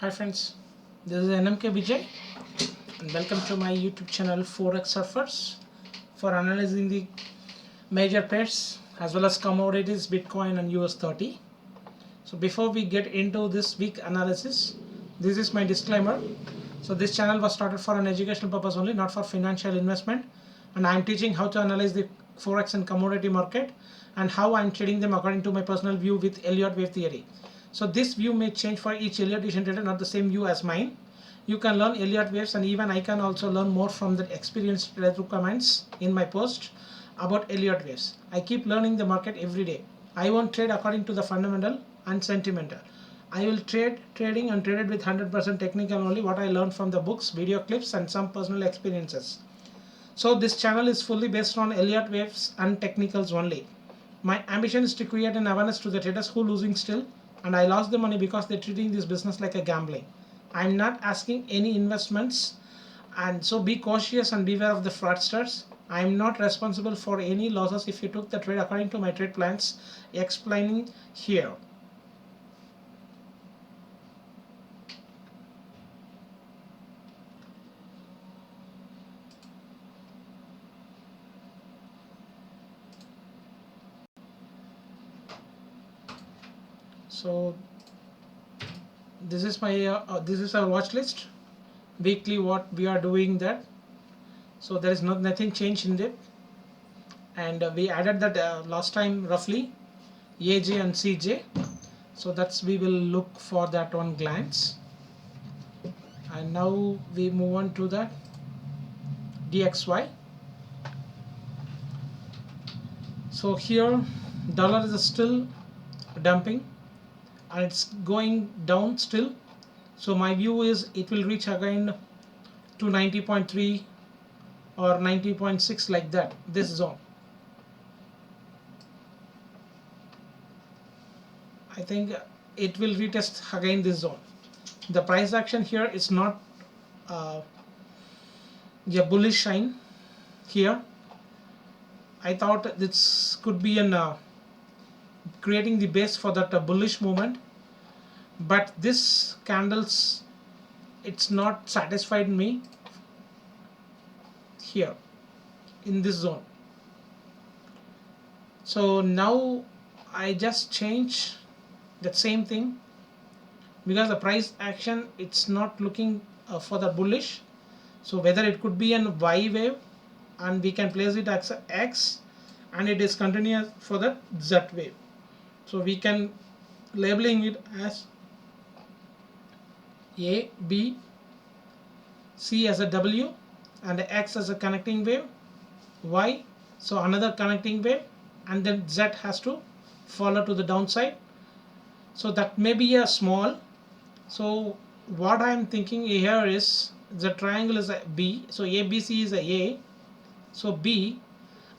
Hi friends, this is NMK Vijay and welcome to my YouTube channel Forex Surfers for analyzing the major pairs as well as commodities Bitcoin and US 30. So before we get into this week analysis, this is my disclaimer. So this channel was started for an educational purpose only, not for financial investment, and I am teaching how to analyze the Forex and commodity market and how I am trading them according to my personal view with Elliott wave theory. So this view may change for each Elliott trader, not the same view as mine. You can learn Elliott waves, and even I can also learn more from the experienced trader comments in my post about Elliott waves. I keep learning the market every day. I won't trade according to the fundamental and sentimental. I will trading and traded with 100% technical only, what I learned from the books, video clips and some personal experiences. So this channel is fully based on Elliott waves and technicals only. My ambition is to create an awareness to the traders who are losing still, and I lost the money because they're treating this business like a gambling. I'm not asking any investments, and so be cautious and beware of the fraudsters. I'm not responsible for any losses if you took the trade according to my trade plans explaining here. So this is our watch list weekly, what we are doing that. So there is nothing changed in it, and we added that last time roughly AJ and CJ. So that's, we will look for that on glance, and now we move on to that DXY. So here dollar is still dumping and it's going down still. So my view is it will reach again to 90.3 or 90.6, like that, this zone. I think it will retest again this zone. The price action here is not a bullish sign here. I thought this could be an creating the base for that bullish movement, but this candles, it's not satisfied me here in this zone. So now I just change that same thing, because the price action, it's not looking for the bullish. So whether it could be an Y wave, and we can place it as X, and it is continuous for the Z wave. So we can labeling it as A, B, C as a W, and X as a connecting wave, Y, so another connecting wave, and then Z has to follow to the downside. So that may be a small. So what I am thinking here is the triangle is a B, so ABC is a, so B,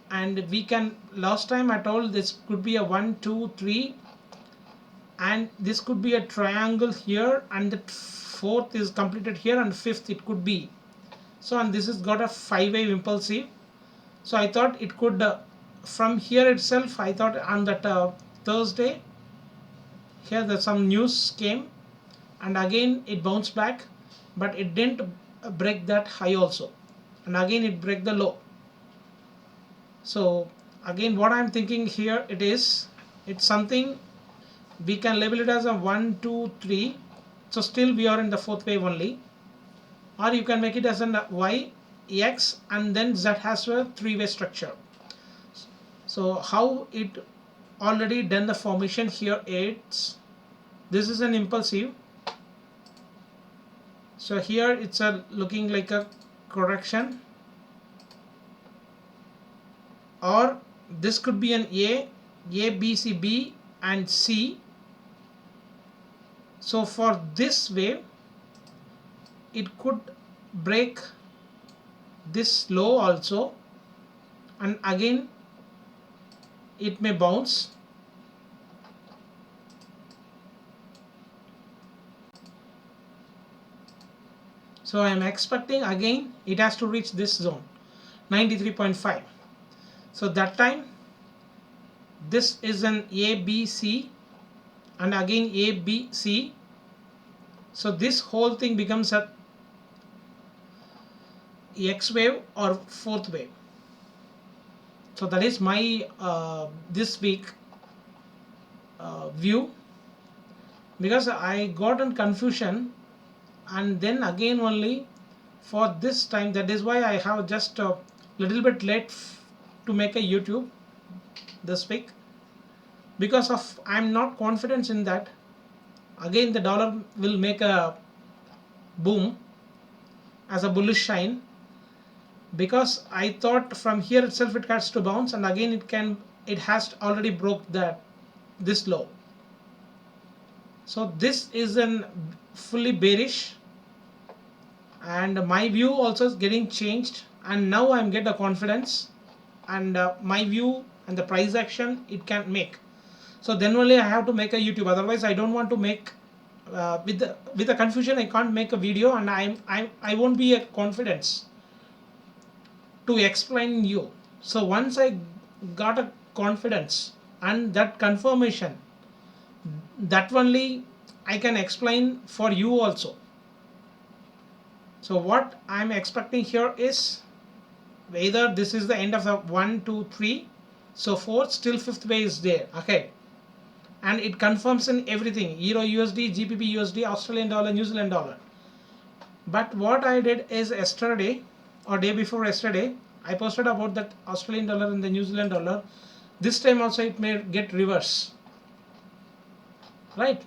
and we can, last time I told this could be a 1, 2, 3, and this could be a triangle here, and the fourth is completed here, and fifth it could be. So, and this has got a 5-wave impulsive. So I thought it could from here itself, I thought on that Thursday here that some news came, and again it bounced back, but it didn't break that high also, and again it break the low. So again what I'm thinking here, it's something we can label it as a 1, 2, 3. So still we are in the fourth wave only, or you can make it as an Y, X, and then Z has a 3-way structure. So how it already done the formation here, this is an impulsive. So here it's a looking like a correction, or this could be an A, B, C, B and C. So for this wave, it could break this low also, and again it may bounce. So I am expecting again it has to reach this zone 93.5. So that time this is an ABC, and again ABC. So this whole thing becomes a X wave or fourth wave. So that is my this week view, because I got in confusion, and then again only for this time, that is why I have just a little bit late to make a YouTube this week, because of I'm not confident in that again the dollar will make a boom as a bullish shine, because I thought from here itself it has to bounce, and again it has already broke this low. So this is an fully bearish, and my view also is getting changed, and now I'm get the confidence, and my view and the price action it can make. So then only I have to make a YouTube. Otherwise I don't want to make with the confusion I can't make a video, and I won't be a confidence to explain you. So once I got a confidence and that confirmation, that only I can explain for you also. So what I'm expecting here is whether this is the end of the 1, 2, 3, so 4, still fifth way is there, okay, and it confirms in everything: Euro USD, GBP USD, Australian dollar, New Zealand dollar. But what I did is yesterday or day before yesterday, I posted about that Australian dollar and the New Zealand dollar. This time also it may get reverse, right?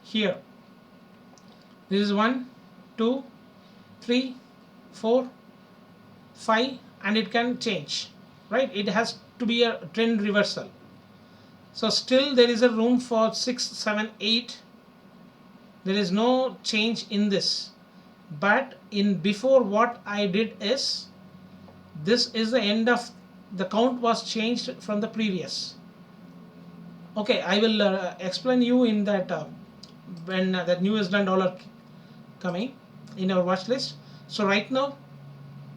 Here, this is 1, 2, 3, 4, 5, and it can change, right? It has to be a trend reversal. So still there is a room for 6, 7, 8. There is no change in this. But in before, what I did is, this is the end of the count was changed from the previous. Okay, I will explain you in that when that New Zealand dollar coming in our watch list. So right now,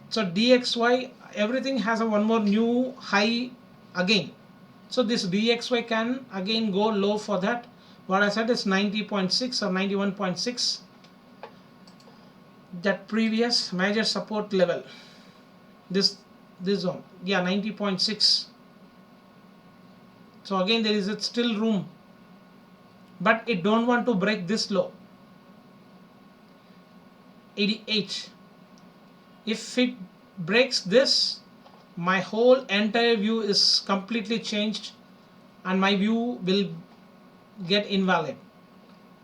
so DXY, everything has a one more new high again. So this DXY can again go low for that. What I said is 90.6 or 91.6. That previous major support level. This zone, yeah, 90.6. So again there is still room, but it don't want to break this low. 88. If it breaks this, my whole entire view is completely changed, and my view will get invalid,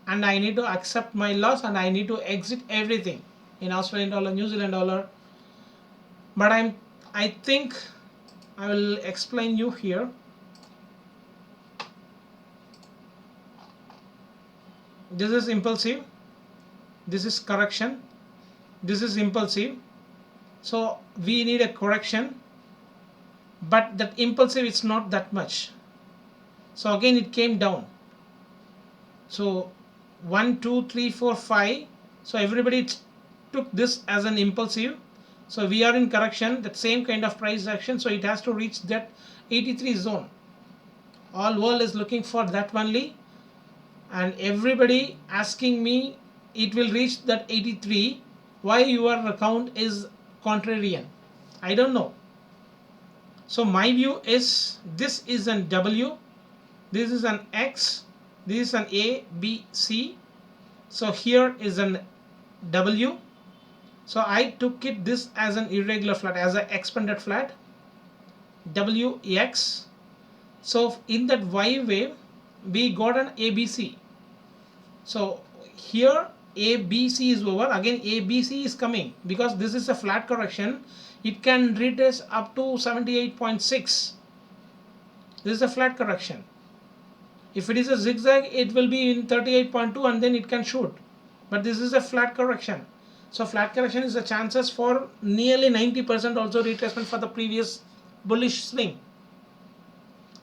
and I need to accept my loss, and I need to exit everything in Australian dollar, New Zealand dollar. But I think I will explain you here. This is impulsive, this is correction, this is impulsive. So we need a correction, but that impulsive is not that much. So again it came down. So 1, 2, 3, 4, 5. So everybody took this as an impulsive. So we are in correction, that same kind of price action. So it has to reach that 83 zone. All world is looking for that only, and everybody asking me it will reach that 83. Why your account is contrarian? I don't know. So my view is, this is an W, this is an X, this is an A, B, C. So here is an W. So I took it this as an irregular flat, as an expanded flat, WX. So in that Y wave we got an ABC. So here ABC is over, again ABC is coming, because this is a flat correction. It can retrace up to 78.6. This is a flat correction. If it is a zigzag, it will be in 38.2 and then it can shoot. But this is a flat correction. So flat correction is the chances for nearly 90% also retracement for the previous bullish swing.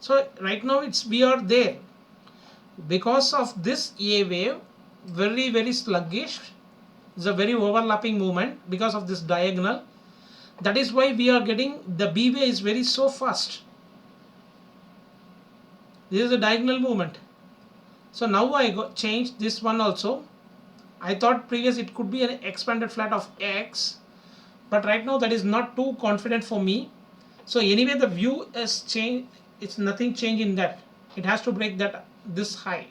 So right now we are there. Because of this A wave, very sluggish, it's a very overlapping movement because of this diagonal. That is why we are getting the B wave is so fast. This is a diagonal movement. So now I change this one also. I thought previous it could be an expanded flat of X, but right now that is not too confident for me. So anyway the view is changed. It's nothing change in that. It has to break that this high.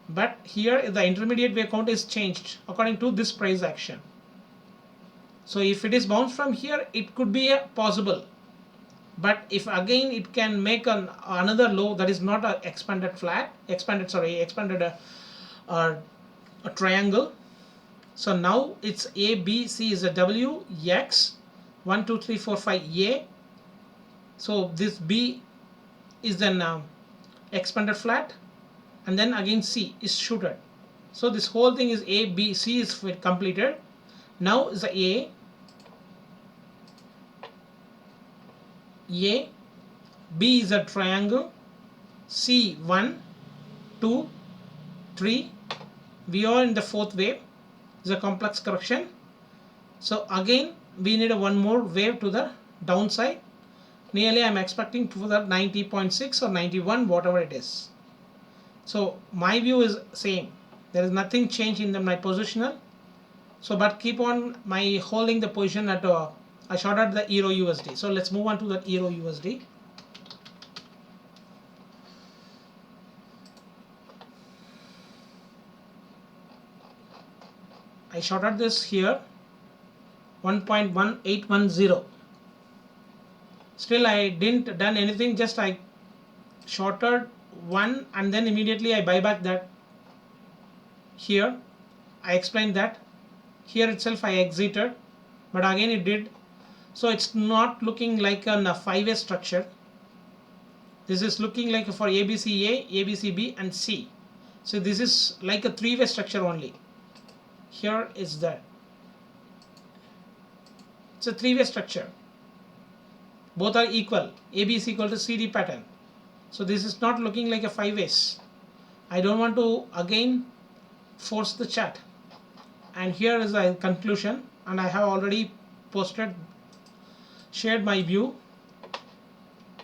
But here the intermediate wave count is changed according to this price action. So if it is bounced from here, it could be a possible. But if again it can make another low that is not a expanded a triangle. So now it's A, B, C is a W, X, 1, 2, 3, 4, 5, A. So this B is then expanded flat, and then again C is shooted. So this whole thing is A, B, C is completed. Now is the A, B is a triangle, C 1, 2, 3. We are in the fourth wave. It's a complex correction. So again we need one more wave to the downside. Nearly I am expecting to the 90.6 or 91, whatever it is. So my view is same. There is nothing changed in my positional. So but keep on my holding the position at I shorted the Euro USD. So let's move on to the Euro USD. I shorted this here 1.1810. Still I didn't done anything, just I shorted one and then immediately I buy back that. Here I explained that. Here itself I exited, but again it did. So it's not looking like a 5-way structure. This is looking like for ABCA, ABCB and C. So this is like a 3-way structure only. Here is that. It's a 3-way structure. Both are equal. AB is equal to CD pattern. So this is not looking like a 5 ways. I don't want to again force the chart. And here is the conclusion, and I have already shared my view.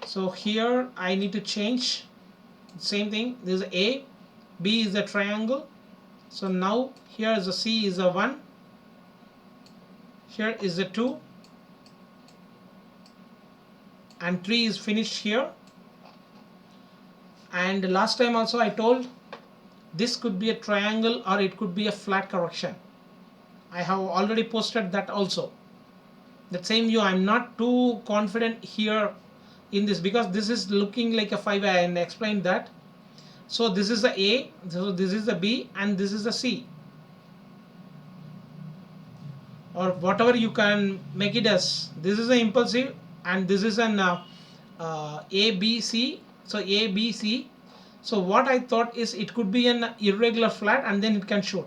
So here I need to change. Same thing. This is A, B is a triangle. So now here is a C is a 1. Here is a 2. And 3 is finished here. And last time also I told this could be a triangle or it could be a flat correction. I have already posted that also. That same view, I am not too confident here in this because this is looking like a 5 and I explained that. So this is the A, so this is the B and this is the C. Or whatever you can make it as. This is an impulsive and this is an A, B, C. So A, B, C. So what I thought is it could be an irregular flat and then it can shoot.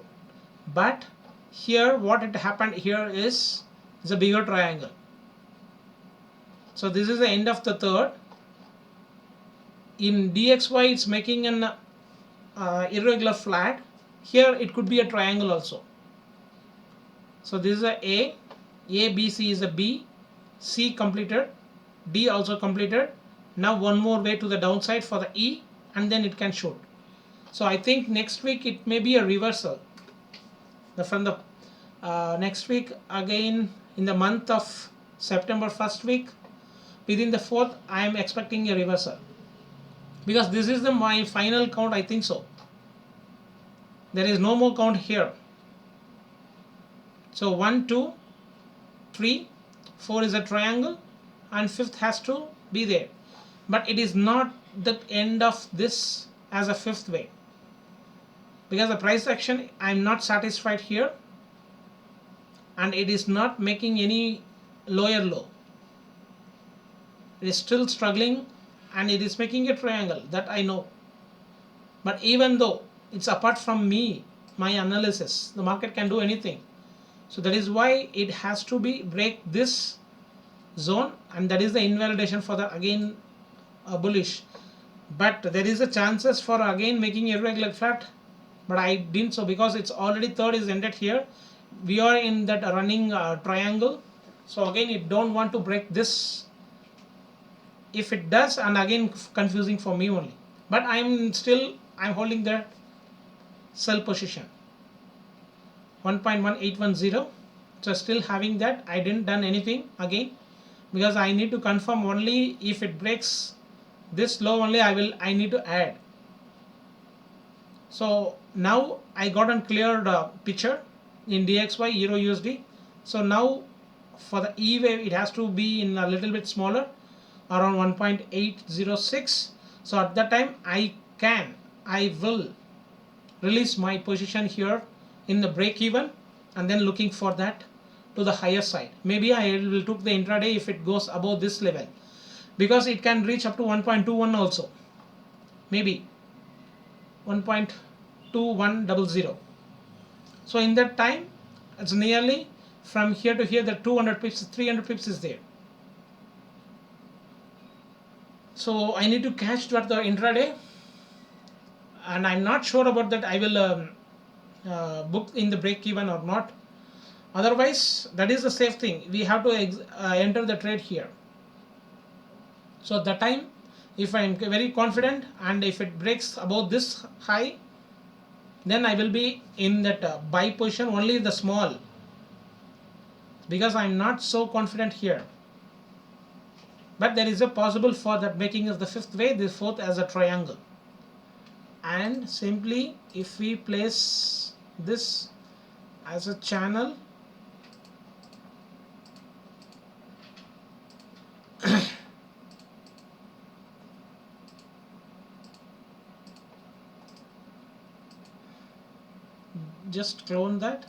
But here what it happened here is a bigger triangle. So this is the end of the third. In DXY it's making an irregular flat. Here it could be a triangle also. So this is a B, C is a B, C completed, D also completed. Now one more way to the downside for the E and then it can shoot. So I think next week it may be a reversal. From the next week again in the month of September first week within the 4th I am expecting a reversal because this is my final count. I think so. There is no more count here. So 1, 2, 3, 4 is a triangle and 5th has to be there. But it is not the end of this as a 5th way. Because the price action I am not satisfied here and it is not making any lower low. It is still struggling and it is making a triangle, that I know. But even though it's apart from me, my analysis, the market can do anything. So that is why it has to be break this zone and that is the invalidation for the again bullish. But there is a chances for again making irregular flat, but I didn't so because it's already third is ended here. We are in that running triangle. So again it don't want to break this if it does, and again confusing for me only, but I'm holding the sell position 1.1810. so still having that, I didn't done anything again, because I need to confirm only if it breaks this low only I need to add. So now I got a clear picture in DXY Euro USD. So now for the E wave it has to be in a little bit smaller, around 1.806. so at that time I will release my position here in the break even, and then looking for that to the higher side. Maybe I will took the intraday if it goes above this level, because it can reach up to 1.21 also, maybe 1.2100. so in that time it's nearly from here to here, the 200 pips 300 pips is there. So I need to catch that the intraday, and I'm not sure about that I will book in the break even or not. Otherwise, that is the safe thing, we have to enter the trade here. So at that time, if I'm very confident and if it breaks above this high, then I will be in that buy position only the small, because I'm not so confident here. But there is a possible for that making of the fifth way, this fourth as a triangle. And simply if we place this as a channel, just clone that.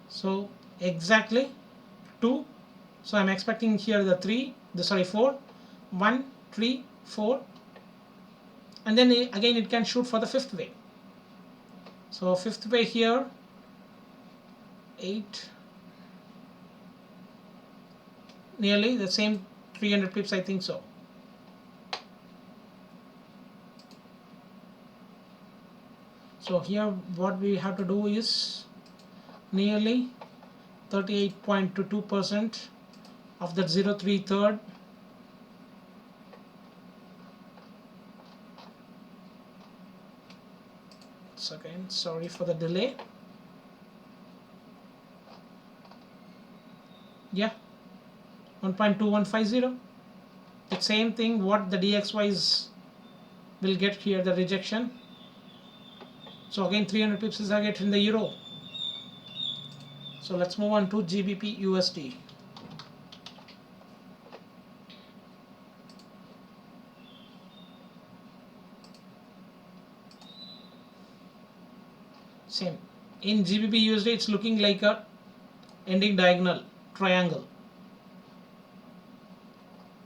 So exactly 2. So I'm expecting here the 4, 1, 3, 4, and then again it can shoot for the fifth way. So fifth way here 8, nearly the same 300 pips, I think so. So here what we have to do is nearly 38.22% of that 03 third. So again, sorry for the delay. Yeah, 1.2150. the same thing what the DXYs will get here, the rejection. So again 300 pips is I get in the euro. So let's move on to GBP USD. Same in GBP USD, it's looking like a ending diagonal triangle.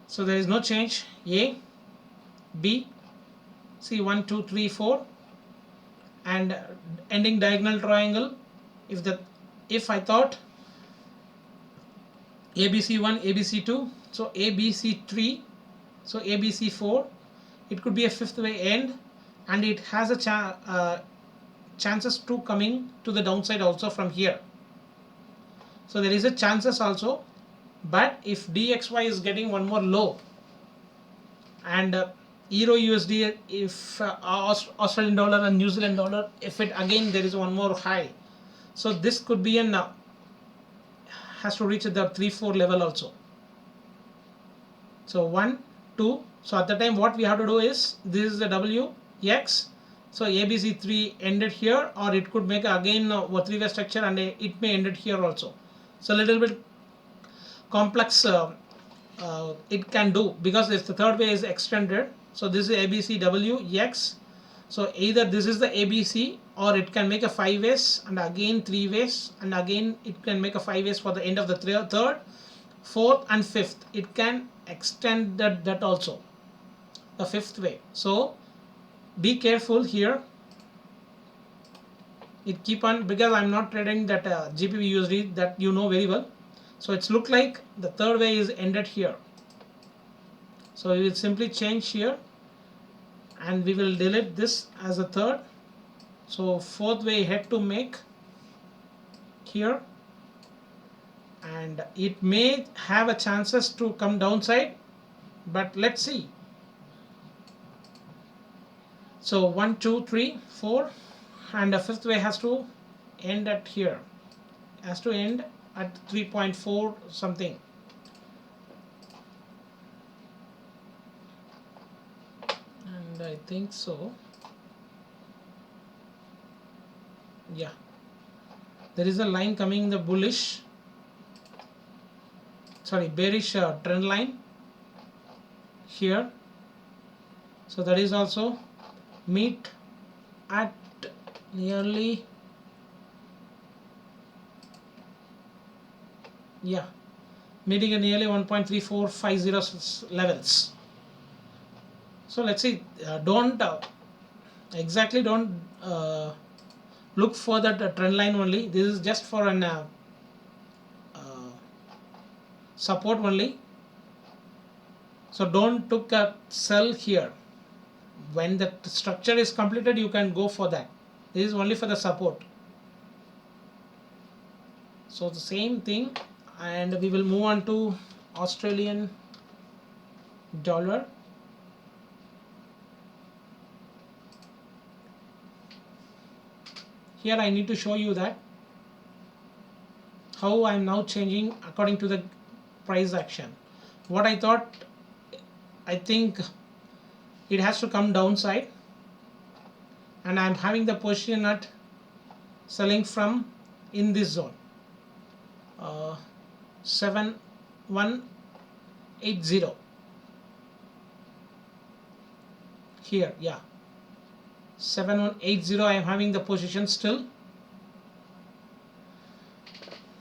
So there is no change. A, B, see 1, 2, 3, 4, and ending diagonal triangle. If I thought ABC1, ABC2, so ABC3, so ABC4, it could be a fifth way end, and it has a chances to coming to the downside also from here. So there is a chances also, but if DXY is getting one more low, and Euro USD, if Australian dollar and New Zealand dollar, if it again there is one more high, so this could be an has to reach the 3-4 level also. So 1, 2. So at the time what we have to do is, this is the WX. So ABC3 ended here, or it could make again a 3-way structure, and it may ended here also. So a little bit complex it can do, because if the third way is extended, so this is ABCWX. So either this is the ABC, or it can make a 5 ways and again 3 ways, and again it can make a 5 ways for the end of the third, fourth and fifth. It can extend that also, the fifth way. So be careful here. It keep on, because I'm not trading that GBP USD, that you know very well. So it's look like the third way is ended here. So we will simply change here, and we will delete this as a third. So fourth way had to make here, and it may have a chances to come downside, but let's see. So 1 2 3 4, and the fifth way has to end at here, has to end at 3.4 something. And I think so, yeah, there is a line coming in the bearish trend line here, so that is also meet at nearly, yeah, meeting at nearly 1.3450 levels. So let's see, don't exactly don't look for that trend line only. This is just for an support only, so don't took a sell here. When the structure is completed, you can go for that. This is only for the support. So the same thing, and we will move on to Australian dollar. Here I need to show you that how I am now changing according to the price action. What I thought, I think it has to come downside, and I am having the position at selling from in this zone, 7180 here, yeah, 7180 I am having the position still,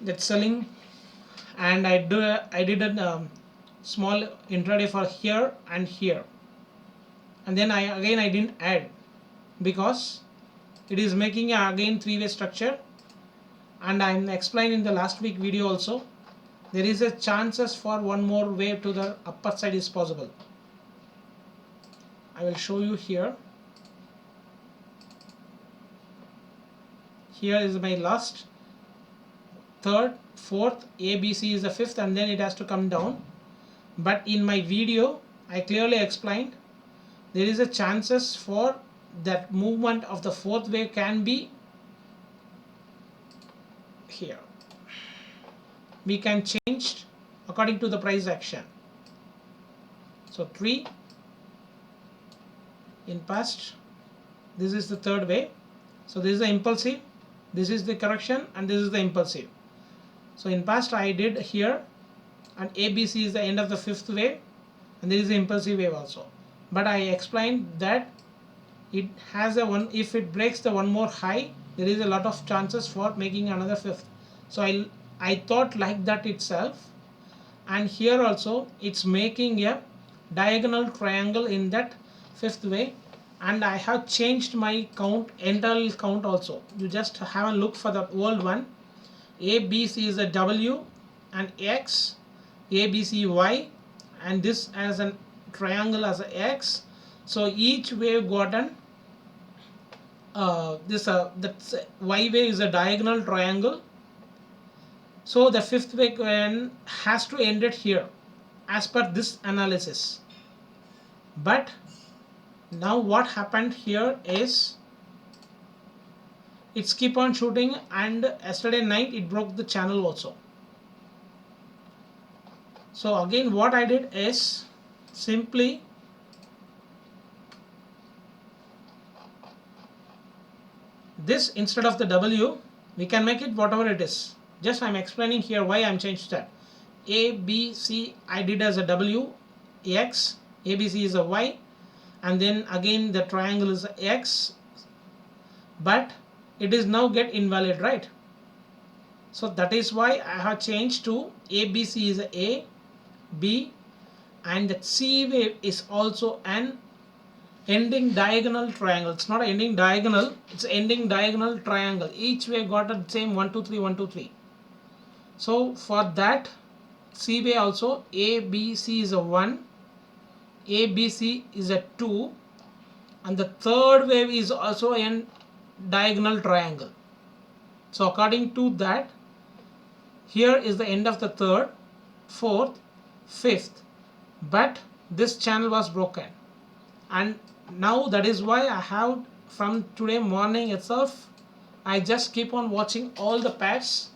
that's selling, and I did a small intraday for here and here, and then I didn't add because it is making again three-way structure, and I am explained in the last week video also, there is a chances for one more wave to the upper side is possible. I will show you here. Here is my last, third, fourth, ABC is the fifth, and then it has to come down. But in my video I clearly explained there is a chances for that movement of the fourth wave can be here. We can change according to the price action. So 3 in past, this is the third wave. So this is the impulsive, this is the correction, and this is the impulsive. So in past I did here, and ABC is the end of the fifth wave, and there is the impulsive wave also. But I explained that it has a one, if it breaks the one more high, there is a lot of chances for making another fifth. So I thought like that itself, and here also it's making a diagonal triangle in that fifth way, and I have changed my count, internal count also. You just have a look for the old one. ABC is a W and X, ABC Y, and this as a triangle as a X. So each wave gotten that's Y wave is a diagonal triangle. So the fifth wave has to end it here as per this analysis. But now what happened here is it's keep on shooting, and yesterday night it broke the channel also. So again what I did is simply this, instead of the W we can make it whatever it is. Just I'm explaining here why I'm changed that. A, B, C I did as a W, X, ABC is a Y, and then again the triangle is a X, but it is now get invalid, right? So that is why I have changed to ABC is A, B, and the C wave is also an ending diagonal triangle. It's not an ending diagonal, it's ending diagonal triangle. Each wave got the same 1 2 3 1 2 3. So for that C wave also, ABC is a 1, ABC is a 2, and the third wave is also an diagonal triangle. So according to that here is the end of the third, fourth, fifth, but this channel was broken, and now that is why I have, from today morning itself, I just keep on watching all the pairs,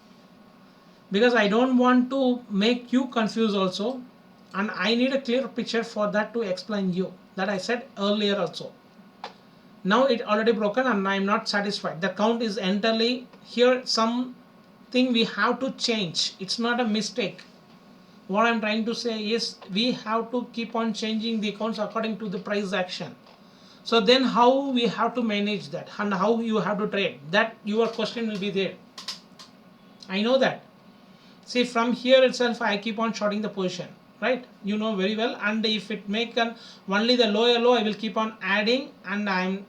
because I don't want to make you confused also, and I need a clear picture for that to explain you, that I said earlier also. Now it already broken and I am not satisfied. The count is entirely here, something we have to change. It's not a mistake. What I'm trying to say is we have to keep on changing the accounts according to the price action. So then how we have to manage that and how you have to trade, that your question will be there. I know that. See, from here itself I keep on shorting the position, right? You know very well. And if it make only the lower low, I will keep on adding, and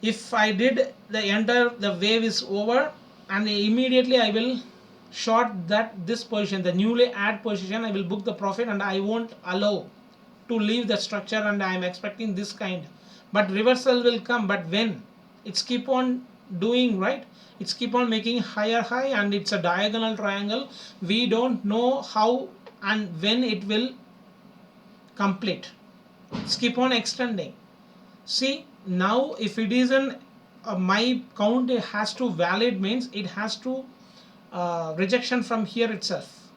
if I did the entire, the wave is over, and immediately I will short this position, the newly add position. I will book the profit and I won't allow to leave the structure, and I am expecting this kind. But reversal will come, but when? It's keep on doing, right? It's keep on making higher high, and it's a diagonal triangle. We don't know how and when it will complete. It's keep on extending. See, now if it is my count, it has to valid, means it has to rejection from here itself.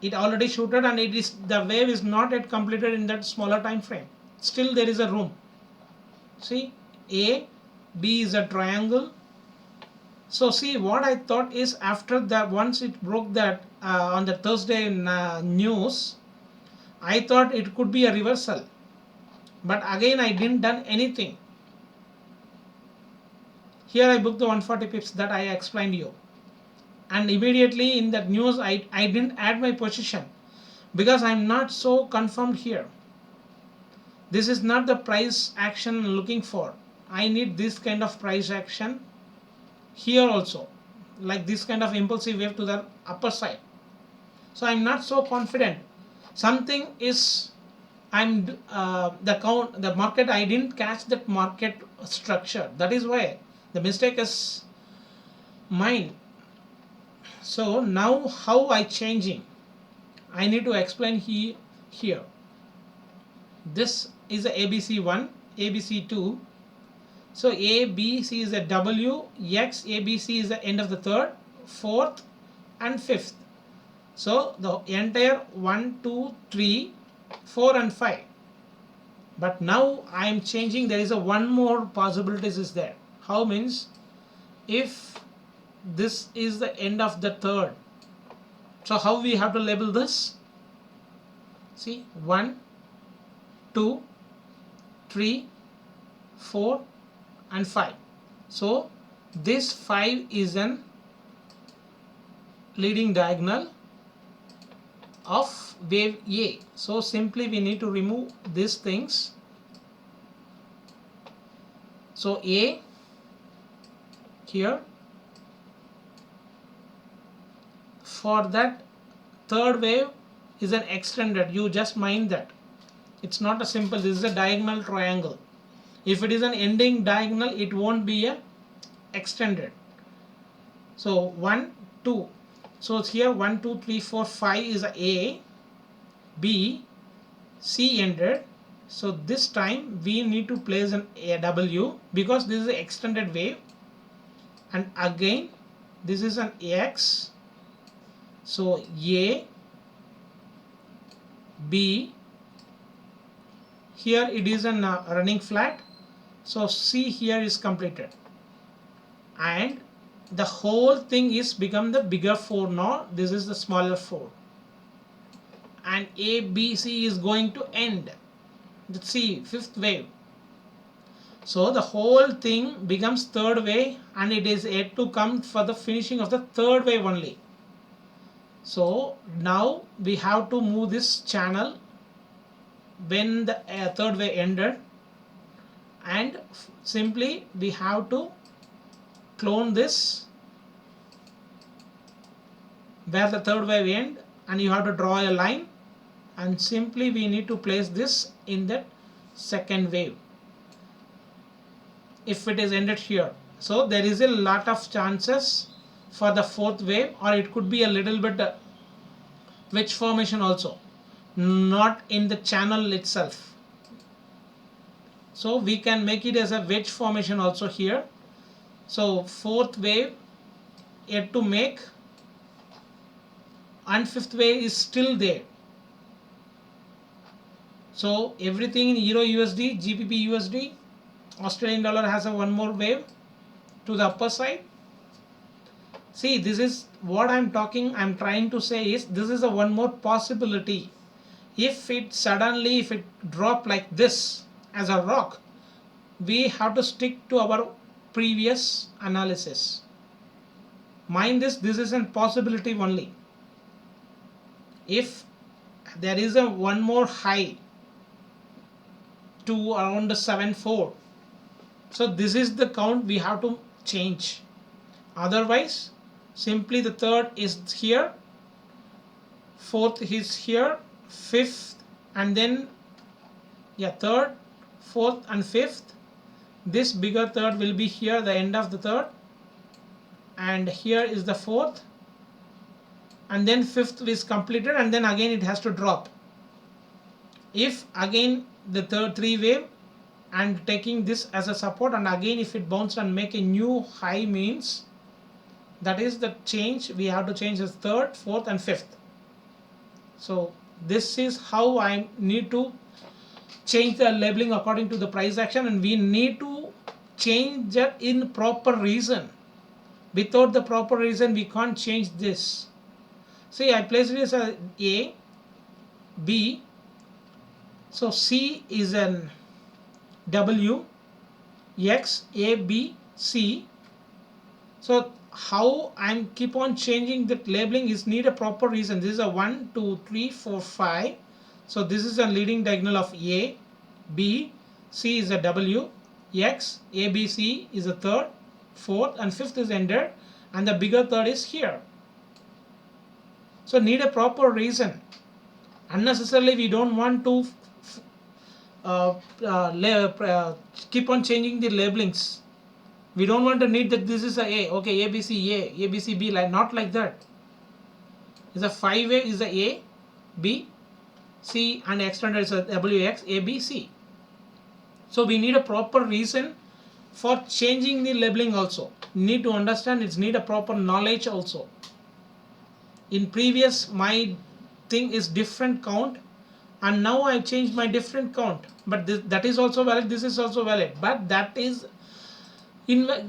It already shooted, and it is, the wave is not yet completed in that smaller time frame. Still there is a room. See, A, B is a triangle. So see, what I thought is, after that, once it broke that on the Thursday news, I thought it could be a reversal, but again I didn't done anything. Here I booked the 140 pips that I explained you, and immediately in that news I didn't add my position, because I'm not so confirmed here. This is not the price action I'm looking for. I need this kind of price action here also, like this kind of impulsive wave to the upper side. So I'm not so confident. Something is, the market, I didn't catch that market structure. That is why the mistake is mine. So now how I changing, I need to explain here. This is a ABC1, ABC2. So ABC is a W, X, ABC is the end of the third, fourth and fifth. So the entire 1, 2, 3, 4 and 5. But now I am changing, there is a one more possibilities is there. How means, if this is the end of the third, so how we have to label this? See, 1, 2, 3, 4 and 5. So this 5 is an leading diagonal of wave A. So simply we need to remove these things. So A here, for that third wave is an extended. You just mind that it's not a simple, this is a diagonal triangle. If it is an ending diagonal, it won't be a extended. So 1, 2. So here 1, 2, 3, 4, 5 is A, B, C ended. So this time we need to place an A W, because this is an extended wave, and again this is an X. So A, B, here it is an running flat. So C here is completed, and the whole thing is become the bigger 4 now. This is the smaller 4, and A, B, C is going to end. Let's see, fifth wave. So the whole thing becomes third wave, and it is yet to come for the finishing of the third wave only. So now we have to move this channel when the third wave ended, and simply we have to clone this where the third wave end, and you have to draw a line, and simply we need to place this in the second wave if it is ended here. So there is a lot of chances for the fourth wave, or it could be a little bit wedge formation also, not in the channel itself. So we can make it as a wedge formation also here. So fourth wave yet to make, and fifth wave is still there. So everything in Euro USD, GBP USD, Australian dollar has a one more wave to the upper side. See, this is what I'm trying to say is this is a one more possibility. If it suddenly, if it drop like this as a rock, we have to stick to our previous analysis. Mind this is a possibility only. If there is a one more high to around 7.4, so this is the count we have to change. Otherwise, simply the third is here, fourth is here, fifth, and then third, fourth, and fifth. This bigger third will be here, the end of the third, and here is the fourth, and then fifth is completed, and then again it has to drop. If again the third three wave and taking this as a support, and again if it bounced and make a new high, means that is the change we have to change as third, fourth, and fifth. So this is how I need to change the labeling according to the price action, and we need to change it in proper reason. Without the proper reason we can't change this. See, I placed it as A, B, so C is an W, X, A, B, C. So how I'm keep on changing the labeling is need a proper reason. This is a 1, 2, 3, 4, 5. So this is a leading diagonal of A, B, C is a W, X, A, B, C is a third, fourth, and fifth is ended, and the bigger third is here. So need a proper reason. Unnecessarily we don't want to keep on changing the labelings. We don't want to need that this is a okay, A, B, C, A, B, C, B, like not like that. Is a 5A is a B, C, and extended is a W, X, A, B, C. So we need a proper reason for changing the labeling also. Need to understand, it's need a proper knowledge also. In previous my thing is different count, and now I changed my different count, but that is also valid, this is also valid, but that is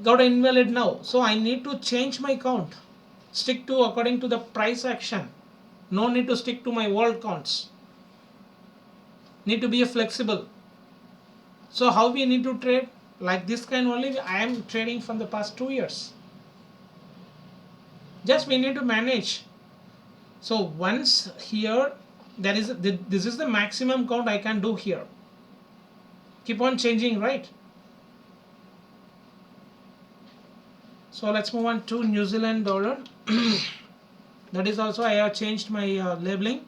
got invalid now. So I need to change my count, stick to according to the price action. No need to stick to my world counts. Need to be a flexible. So how we need to trade? Like this kind only I am trading from the past 2 years. Just we need to manage. So once here there is this is the maximum count I can do here. Keep on changing, right? So let's move on to New Zealand dollar. That is also I have changed my labeling.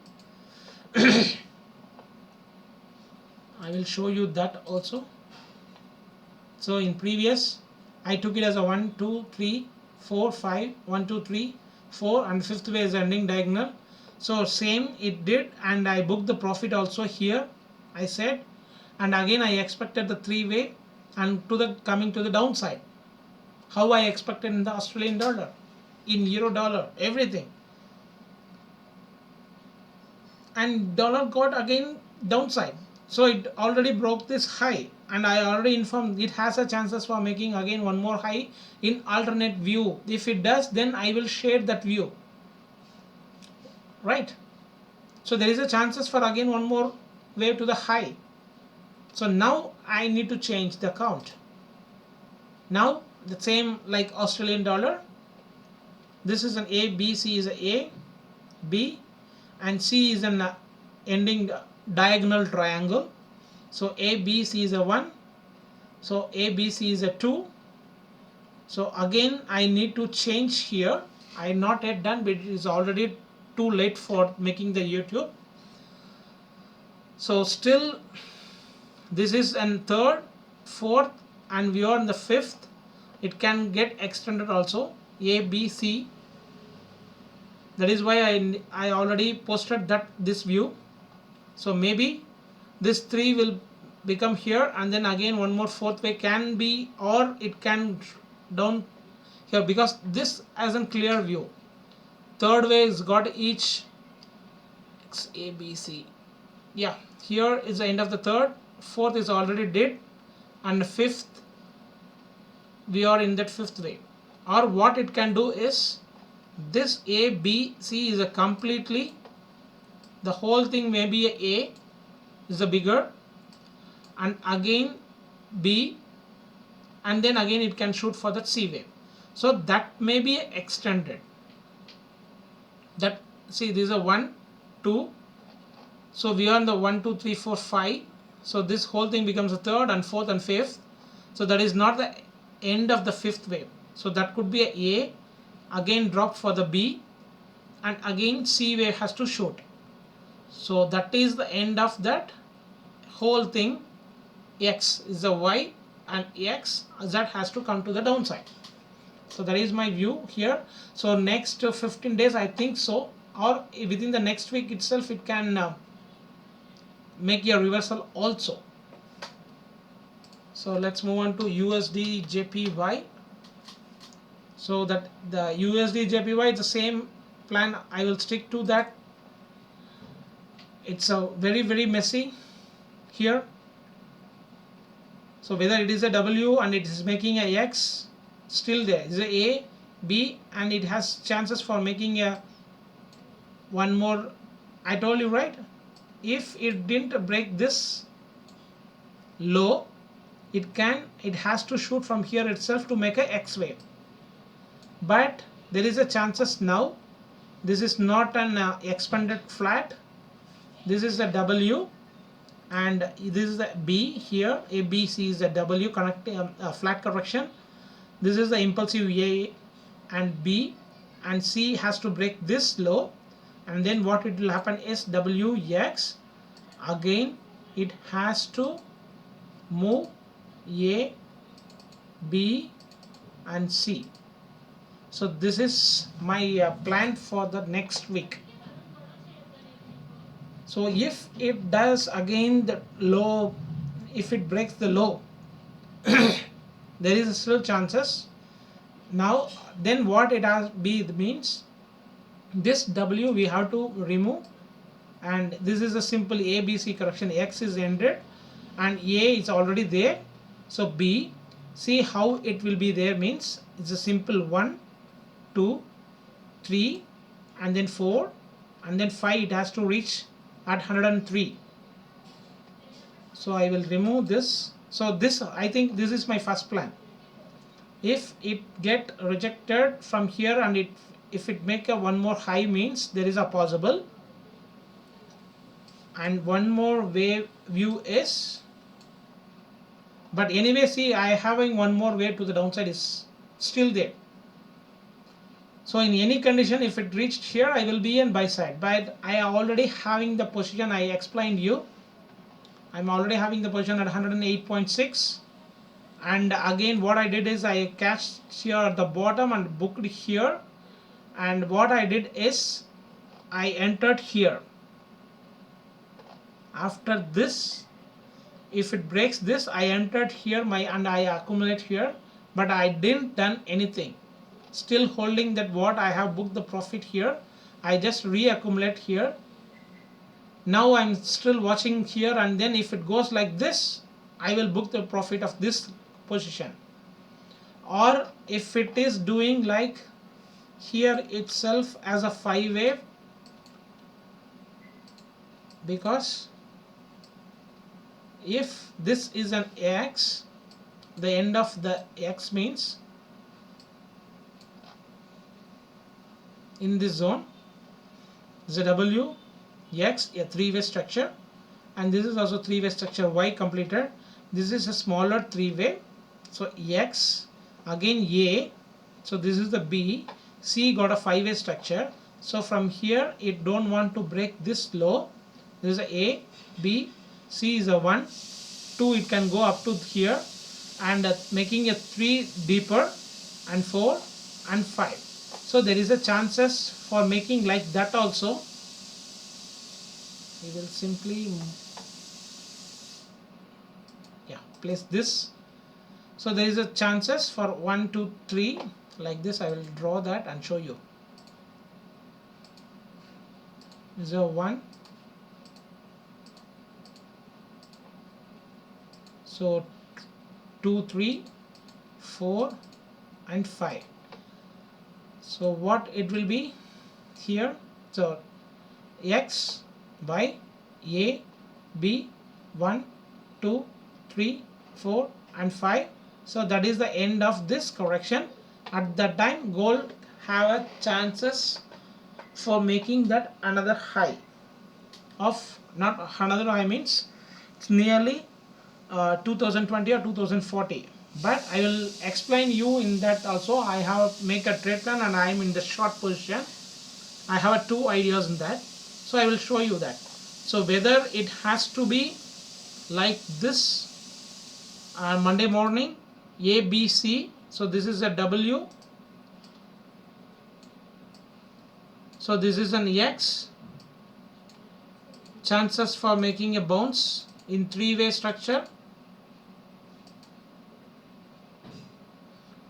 I will show you that also. So in previous I took it as a 1, 2, 3, 4, 5, 1, 2, 3, 4, and fifth way is ending diagonal. So same it did, and I booked the profit also here, I said, and again I expected the three way and to the coming to the downside. How I expected in the Australian dollar, in euro dollar, everything. And dollar got again downside. So it already broke this high, and I already informed it has a chances for making again one more high in alternate view. If it does, then I will share that view. Right? So there is a chances for again one more wave to the high. So now I need to change the count. Now the same like Australian dollar. This is an A, B, C is a B, and C is an ending diagonal triangle. So A, B, C is a 1. So A, B, C is a 2. So again I need to change here. I not yet done, but it is already too late for making the YouTube. So still this is an third, fourth, and we are in the fifth. It can get extended also. A, B, C. That is why I already posted that this view. So maybe this 3 will become here, and then again one more fourth way can be, or it can down here, because this has a clear view. Third way is got each X, A, B, C. Yeah, here is the end of the third. Fourth is already did, and fifth we are in that fifth way. Or what it can do is, this A, B, C is a completely, the whole thing may be A is the bigger, and again B, and then again it can shoot for that C wave. So that may be extended. That, see, this is a 1, 2. So we are in the 1, 2, 3, 4, 5. So this whole thing becomes a third and fourth and fifth. So that is not the end of the fifth wave. So that could be a again drop for the B, and again C wave has to shoot. So that is the end of that whole thing. X is the Y, and X, Z has to come to the downside. So that is my view here. So next 15 days I think so, or within the next week itself it can make a reversal also. So let's move on to USD JPY. So that the USD JPY is the same plan. I will stick to that. It's a very messy here. So whether it is a W and it is making a X, still there is a B, and it has chances for making a one more. I told you, right? If it didn't break this low, it has to shoot from here itself to make a X wave. But there is a chances now. This is not an expanded flat. This is the W, and this is the B here. A, B, C is the W connecting flat correction. This is the impulsive A and B, and C has to break this low, and then what it will happen is W, X, again it has to move A, B, and C. So this is my plan for the next week. So if it does again the low, if it breaks the low, there is still chances. Now then what it has be means, this W we have to remove, and this is a simple ABC correction. X is ended and A is already there. So B, see how it will be there means, it's a simple 1, 2, 3, and then 4, and then 5. It has to reach at 103. So I will remove this. So this, I think this is my first plan. If it get rejected from here, and if it make a one more high means there is a possible, and one more wave view is, but anyway, see, I having one more wave to the downside is still there. So in any condition, if it reached here, I will be in buy side. But I am already having the position I explained you. I'm already having the position at 108.6. And again, what I did is I cashed here at the bottom and booked here. And what I did is I entered here. After this, if it breaks this, I entered here and I accumulate here. But I didn't done anything. Still holding that what I have booked the profit here. I just reaccumulate here. Now I'm still watching here, and then if it goes like this, I will book the profit of this position. Or if it is doing like here itself as a 5 wave, because if this is an X, the end of the X means in this zone is a W, X, a 3-way structure, and this is also 3-way structure, Y completed. This is a smaller 3-way. So X, again A, so this is the B, C got a 5-way structure. So from here it don't want to break this low. This is a B, C is a 1, 2 it can go up to here, and making a 3 deeper, and 4, and 5. So there is a chances for making like that also. We will simply place this. So there is a chances for 1 2 3 like this. I will draw that and show you. 0 1. So 2 3 4 and 5. So what it will be here? So x by a b 1 2 3 4 and 5. So that is the end of this correction. At that time gold have a chances for making that another high of, not another high means it's nearly 2020 or 2040, but I will explain you in that also. I have make a trade plan and I am in the short position. I have two ideas in that, so I will show you that. So whether it has to be like this Monday morning A B C, so this is a W, so this is an X, chances for making a bounce in three-way structure.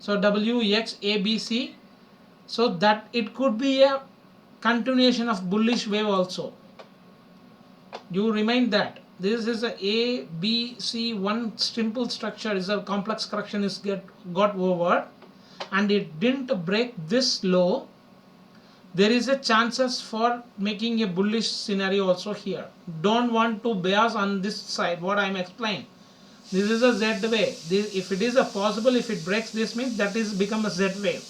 So W X A B C, so that it could be a continuation of bullish wave also. You remind that this is a B C, one simple structure is a complex correction is got over and it didn't break this low. There is a chances for making a bullish scenario also here. Don't want to bias on this side what I am explaining. This is a Z wave. If it is a possible, if it breaks this means that is become a Z wave.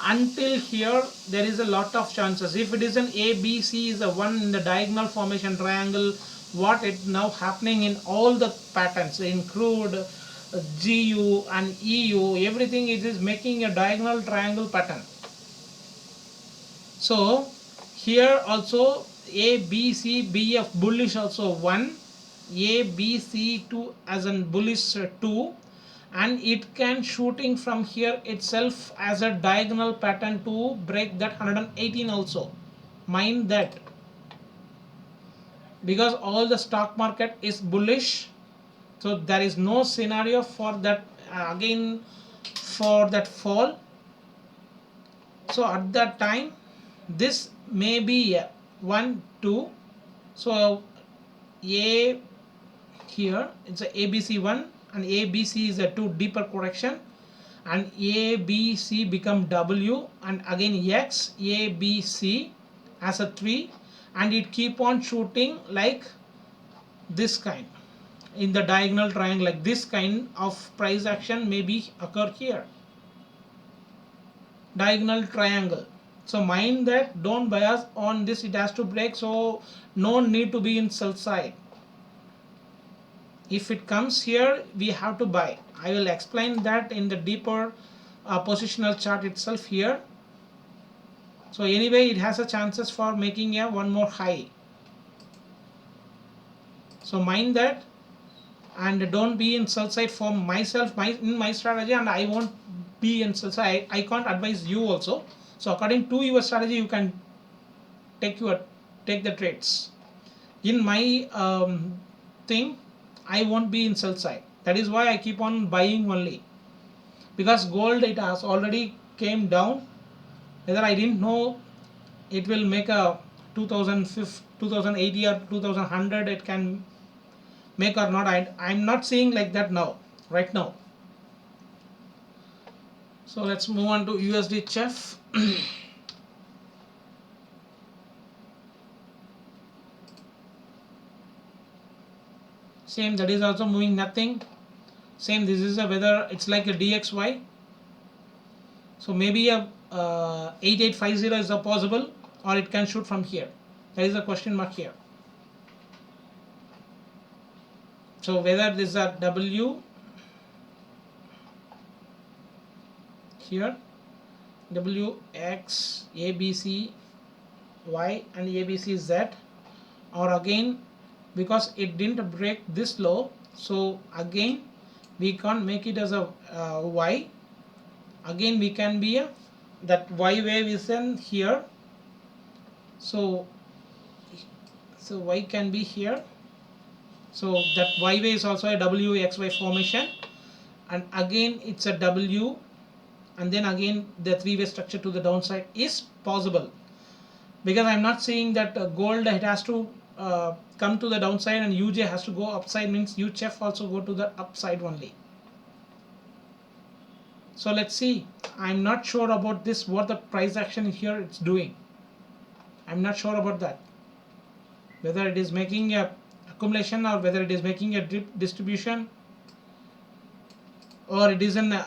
Until here there is a lot of chances. If it is an ABC is a one in the diagonal formation triangle, what it now happening in all the patterns in crude, GU and EU, everything it is making a diagonal triangle pattern. So here also A B C B F bullish also 1, A B C 2 as a bullish 2, and it can shooting from here itself as a diagonal pattern to break that 118 also. Mind that, because all the stock market is bullish, so there is no scenario for that again for that fall. So at that time this may be 1 2, so A here it's a ABC 1 and ABC is a 2 deeper correction, and ABC become W and again X ABC as a 3, and it keep on shooting like this kind in the diagonal triangle. Like this kind of price action may be occur here, diagonal triangle. So mind that, don't bias on this, it has to break, so no need to be in sell side. If it comes here we have to buy. I will explain that in the deeper positional chart itself here. So anyway it has a chances for making a one more high, so mind that, and don't be in sell side for myself in my strategy, and I won't be in sell side. I can't advise you also. So according to your strategy you can take the trades. In my thing I won't be in sell side. That is why I keep on buying only, because gold it has already came down. Whether I didn't know it will make a 2080 or 2100 it can make or not, I'm not seeing like that now, right now. So let's move on to USD CHF. Same, that is also moving nothing. Same, this is a whether it's like a DXY. So maybe a 8850 is a possible, or it can shoot from here. There is a question mark here. So whether this is a W here, W X ABC Y and ABC Z, or again because it didn't break this low, so again we can't make it as a Y, again we can be a that Y wave is in here, so Y can be here, so that Y wave is also a WXY formation, and again it's a W, and then again the three-way structure to the downside is possible, because I'm not saying that gold it has to come to the downside and UJ has to go upside, means UHF also go to the upside only. So let's see, I'm not sure about this, what the price action here it's doing. I'm not sure about that, whether it is making a accumulation or whether it is making a distribution, or it is an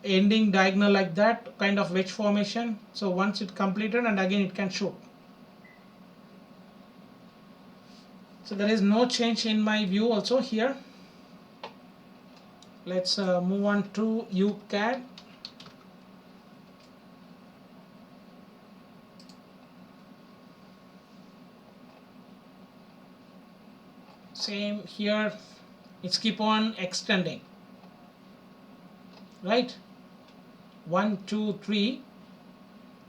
ending diagonal like that kind of wedge formation. So once it completed and again it can shoot. So there is no change in my view also here. Let's move on to UCAD. Same here, it's keep on extending, right? 1 2 3,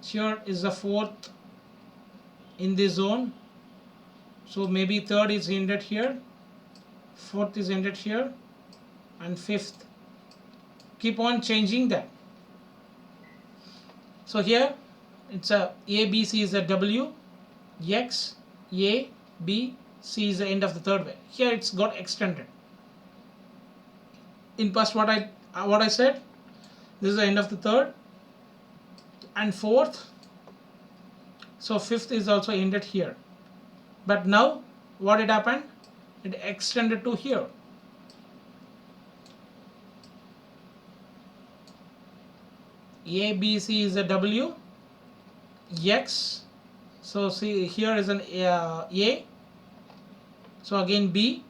here is the fourth in this zone, so maybe third is ended here, fourth is ended here, and fifth. Keep on changing that. So here it's a ABC is a W, X, A, B, C is the end of the third wave. Here it's got extended. In past what I said, this is the end of the third and fourth, so fifth is also ended here. But now what it happened, it extended to here. ABC is a W, X, so see here is an A, so again B,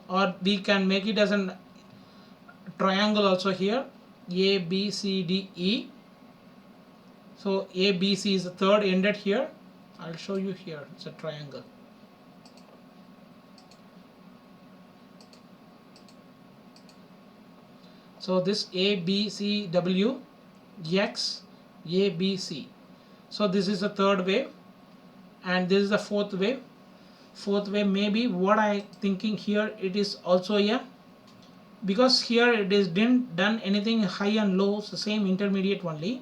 or we can make it as an triangle also here, A, B, C, D, E. So A, B, C is the third ended here. I'll show you here, it's a triangle. So this A, B, C, W, X, A, B, C. So this is the third wave, and this is the fourth wave. Fourth wave, maybe what I thinking here, it is also a, because here it is didn't done anything high and low, so same intermediate only,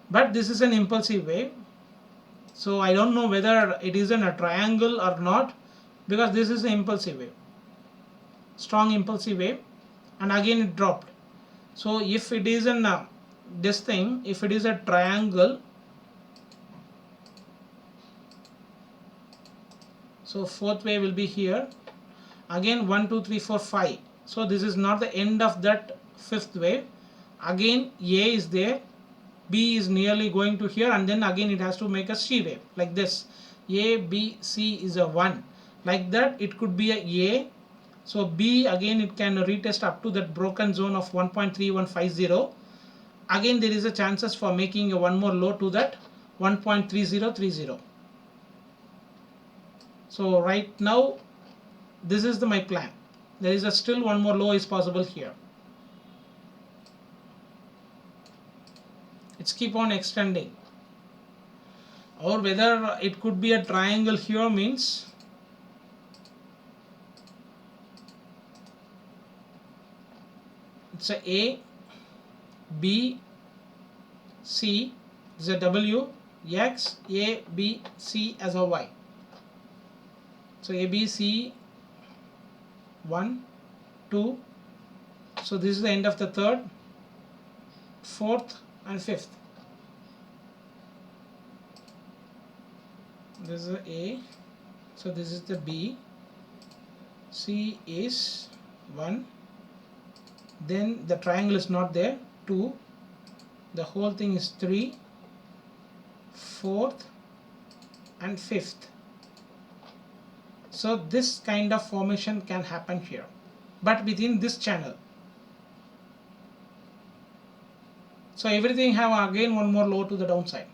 but this is an impulsive wave. So I don't know whether it is in a triangle or not, because this is an impulsive wave, strong impulsive wave, and again it dropped. So if it is in this thing, if it is a triangle, so fourth wave will be here, again 1 2 3 4 5. So this is not the end of that fifth wave. Again A is there, B is nearly going to here, and then again it has to make a C wave like this. A, B, C is a 1, like that it could be a. So B again it can retest up to that broken zone of 1.3150. Again there is a chances for making a one more low to that 1.3030. So right now this is my plan. There is a still one more low is possible here. It's keep on extending, or whether it could be a triangle here, means it's a B, C is a W, X, A, B, C as a Y. So A, B, C, 1, 2. So this is the end of the third, fourth, and fifth. This is the A, so this is the B, C is 1, then the triangle is not there, 2, the whole thing is 3, fourth, and fifth. So this kind of formation can happen here, but within this channel. So everything have again one more low to the downside,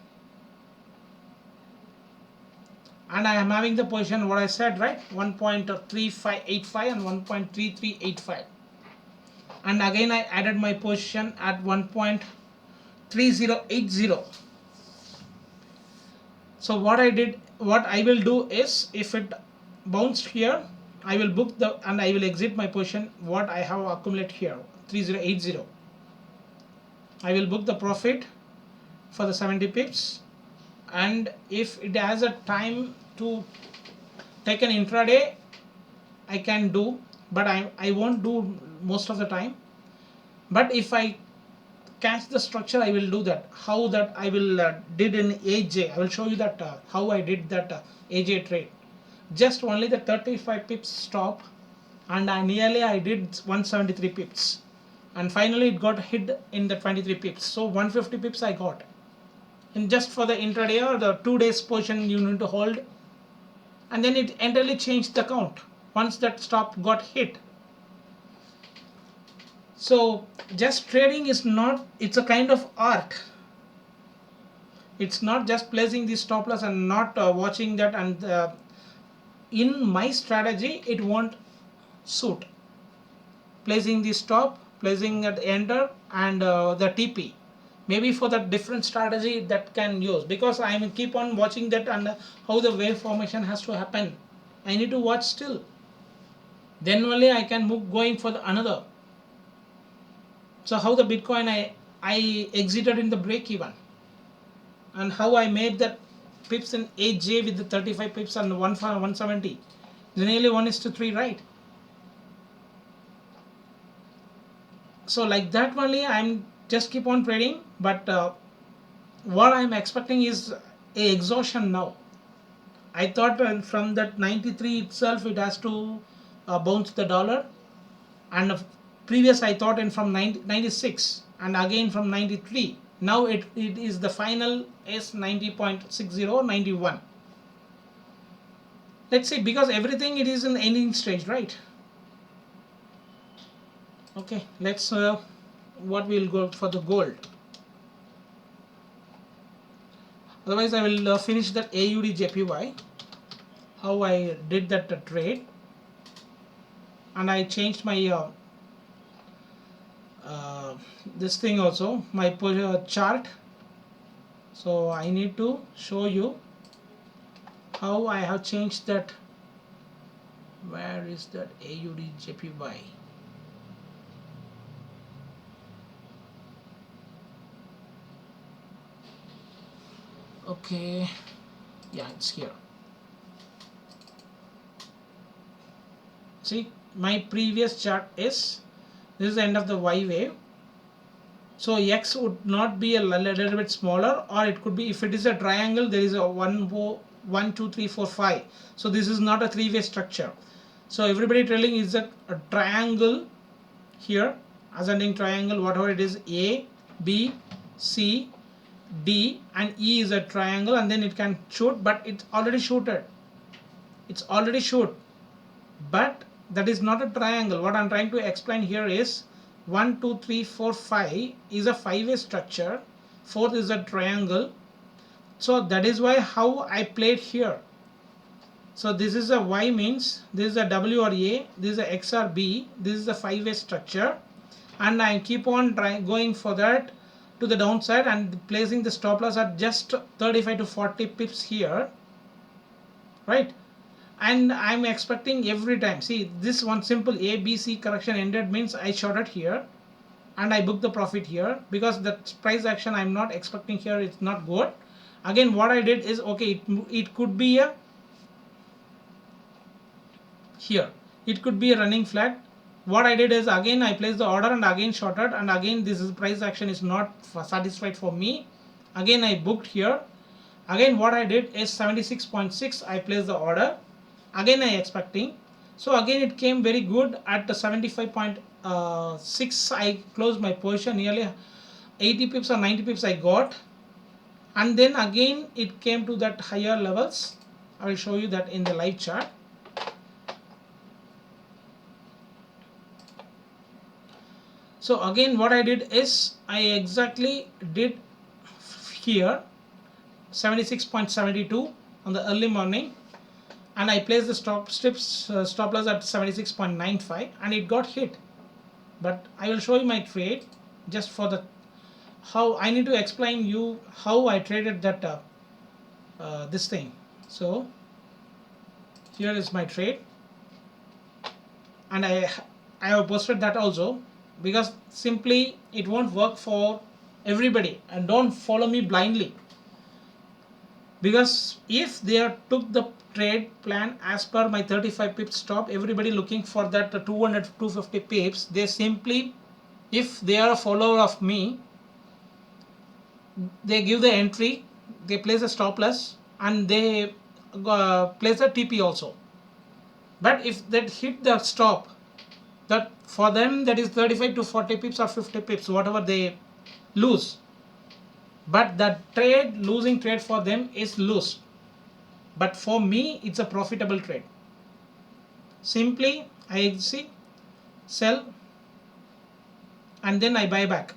and I am having the position what I said, right, 1.3585 and 1.3385, and again I added my position at 1.3385 3080. So what I will do is, if it bounced here, I will book and I will exit my position what I have accumulated here, 3080. I will book the profit for the 70 pips, and if it has a time to take an intraday, I can do, but I won't do most of the time. But if I catch the structure, I will do that. How that I will did in AJ, I will show you that how I did that AJ trade. Just only the 35 pips stop, and I did 173 pips, and finally it got hit in the 23 pips. So 150 pips I got. And just for the intraday or the 2 days position you need to hold, and then it entirely changed the count once that stop got hit. So just trading is not, it's a kind of art. It's not just placing the stop loss and not watching that, and in my strategy it won't suit placing the stop, placing at enter, and the TP. Maybe for that different strategy that can use, because I will keep on watching that, and how the wave formation has to happen, I need to watch still. Then only I can move going for the another. So how the Bitcoin I exited in the break even, and how I made that pips in AJ with the 35 pips and 170, nearly 1:3, right? So like that only I'm just keep on trading, but what I'm expecting is a exhaustion now. I thought from that 93 itself it has to bounce the dollar, and previous I thought in from 96, and again from 93. Now it is the final is 90.60, 91. Let's see, because everything it is in the ending stage, right? Okay, let's what we'll go for the gold. Otherwise I will finish that AUD JPY, how I did that trade, and I changed my this thing also, my chart. So I need to show you how I have changed that. Where is that AUD JPY? Okay, yeah, it's here. See, my previous chart is, this is the end of the Y wave. So X would not be a little bit smaller, or it could be, if it is a triangle, there is a 1, 2, 3, 4, 5. So this is not a three-way structure. So everybody telling is a triangle here, ascending triangle, whatever it is, A, B, C, D, and E is a triangle, and then it can shoot, but it's already shooted. It's already shoot, but that is not a triangle. What I'm trying to explain here is 1, 2, 3, 4, 5 is a five-way structure. Fourth is a triangle. So that is why how I played here. So this is a Y, means this is a W or A, this is a X or B, this is a five-way structure, and I keep on going for that to the downside and placing the stop loss at just 35 to 40 pips here, right? And I'm expecting every time, see, this one simple ABC correction ended means I shorted here and I booked the profit here, because that price action I'm not expecting here, it's not good. Again what I did is, okay, it could be a here, it could be a running flat. What I did is, again I placed the order and again shorted, and again this is price action is not satisfied for me. Again I booked here. Again what I did is 76.6 I placed the order. Again I expecting. So again it came very good at the 75.6. I closed my position, nearly 80 pips or 90 pips I got. And then again it came to that higher levels. I will show you that in the live chart. So again what I did is, I exactly did here 76.72 on the early morning, and I placed the stop loss at 76.95, and it got hit. But I will show you my trade just for the how I need to explain you how I traded that this thing. So here is my trade, and I have posted that also, because simply it won't work for everybody, and don't follow me blindly, because if they are took the trade plan as per my 35 pips stop, everybody looking for that 200 250 pips, they simply, if they are a follower of me, they give the entry, they place a stop loss, and they place a TP also. But if that hit the stop, that for them that is 35 to 40 pips or 50 pips, whatever they lose, but the trade, losing trade for them is loose, but for me it's a profitable trade. Simply I exit, sell, and then I buy back,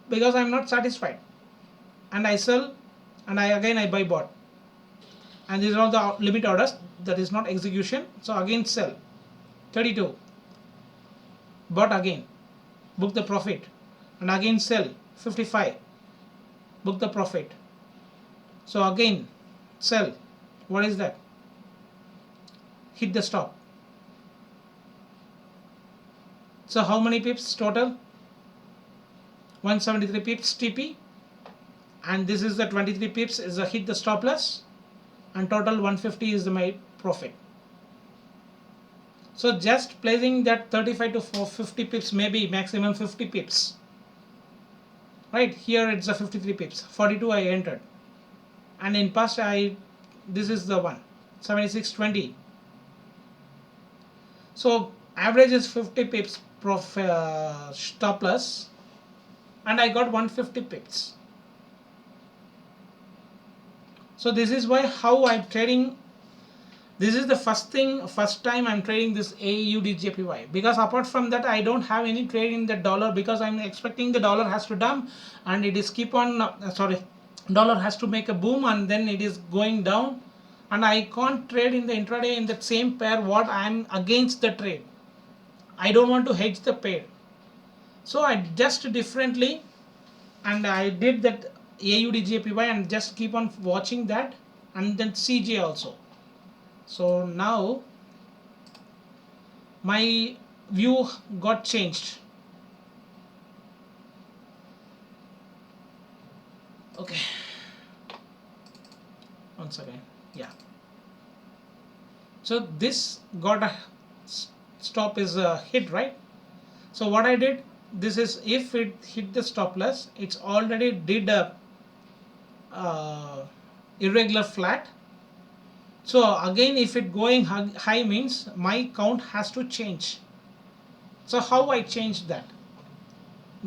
because I'm not satisfied, and I sell, and I buy bought, and these are all the limit orders, that is not execution. So again sell 32, bought again, book the profit, and again sell 55, book the profit. So again sell, what is that, hit the stop. So how many pips total? 173 pips TP, and this is the 23 pips is a hit the stop loss, and total 150 is my profit. So just placing that 35 to 50 pips, maybe maximum 50 pips, right? Here it's a 53 pips, 42 I entered, and in past this is the one 76.20. So average is 50 pips stop loss, and I got 150 pips. So this is why how I'm trading. This is the first time I'm trading this AUDJPY, because apart from that I don't have any trade in the dollar, because I'm expecting the dollar has to dump, and it is keep on dollar has to make a boom, and then it is going down, and I can't trade in the intraday in that same pair what I'm against the trade. I don't want to hedge the pair, so I just differently, and I did that AUDJPY and just keep on watching that, and then CJ also. So now my view got changed. Okay, once again, yeah. So this got a stop is a hit, right? So what I did, this is, if it hit the stop loss, it's already did a irregular flat. So again, if it going high means my count has to change. So how I changed that?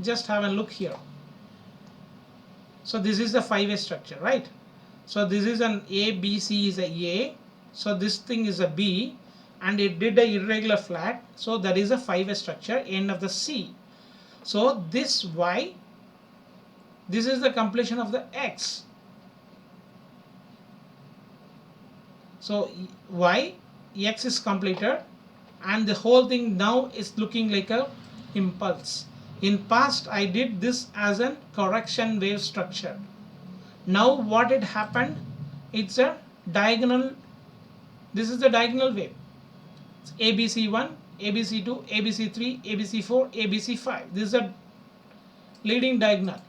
Just have a look here. So this is the 5-way structure, right? So this is an A, B, C is a A. So this thing is a B, and it did a irregular flat. So that is a 5-way structure, end of the C. So this Y, this is the completion of the X. So Y, X is completed, and the whole thing now is looking like a impulse. In past I did this as a correction wave structure. Now what it happened, it's a diagonal, this is the diagonal wave. It's ABC1, ABC2, ABC3, ABC4, ABC5. This is a leading diagonal.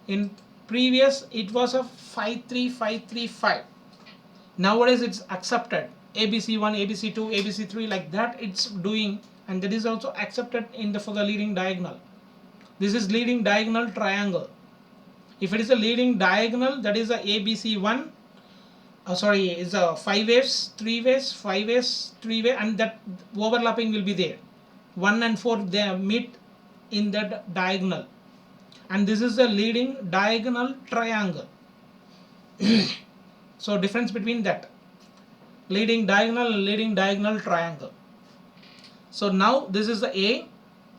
In previous it was a 53535. Nowadays it's accepted, ABC1, ABC2, ABC3, like that it's doing, and that is also accepted in the for the leading diagonal. This is leading diagonal triangle. If it is a leading diagonal, that is a ABC1, is a 5 waves, 3 waves, 5 waves, 3 waves, and that overlapping will be there. 1 and 4 they meet in that diagonal, and this is the leading diagonal triangle. So difference between that leading diagonal and leading diagonal triangle. So now this is the A,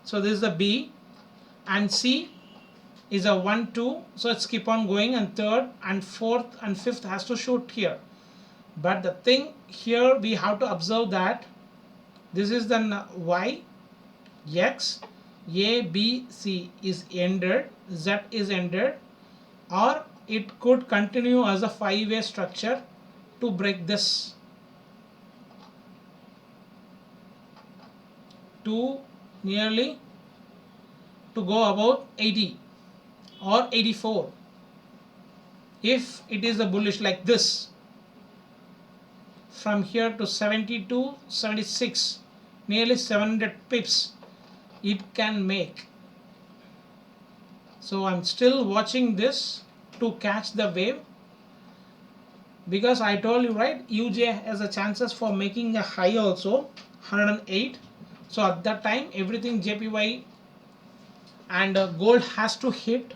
so this is the B, and C is a 1, 2. So it's keep on going, and third and fourth and fifth has to shoot here. But the thing here we have to observe that this is the Y, X, A, B, C is ended, Z is ended, or it could continue as a five-way structure to break this to nearly to go about 80 or 84. If it is a bullish like this, from here to 70 to 76, nearly 700 pips it can make. So I'm still watching this to catch the wave, because I told you, right, UJ has a chances for making a high also 108. So at that time everything JPY and gold has to hit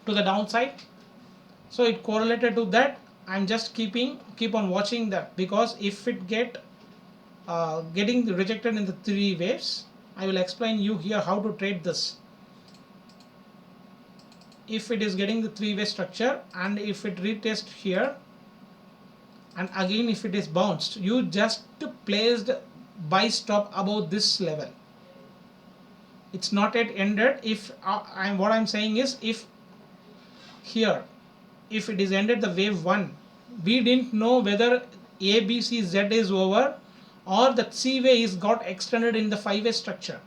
to the downside. So it correlated to that. I'm just keep on watching that, because if it getting rejected in the three waves, I will explain you here how to trade this. If it is getting the three-way structure and if it retest here, and again if it is bounced, you just placed buy stop above this level. It's not yet ended. If what I'm saying is, if here if it is ended the wave 1, we didn't know whether A, B, C, Z is over or the C way is got extended in the five-way structure.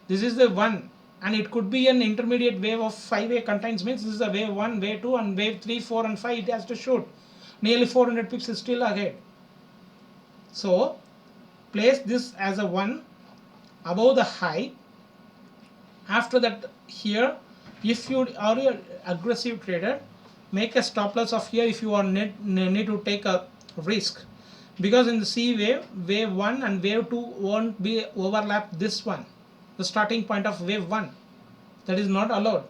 This is the one, and it could be an intermediate wave of five-way contains, means this is a wave 1, wave 2 and wave 3, 4 and 5. It has to shoot. Nearly 400 pips is still ahead. So place this as a 1 above the high. After that, here if you are an aggressive trader, make a stop loss of here if you are need to take a risk, because in the C wave, wave 1 and wave 2 won't be overlap this one, the starting point of wave 1. That is not allowed.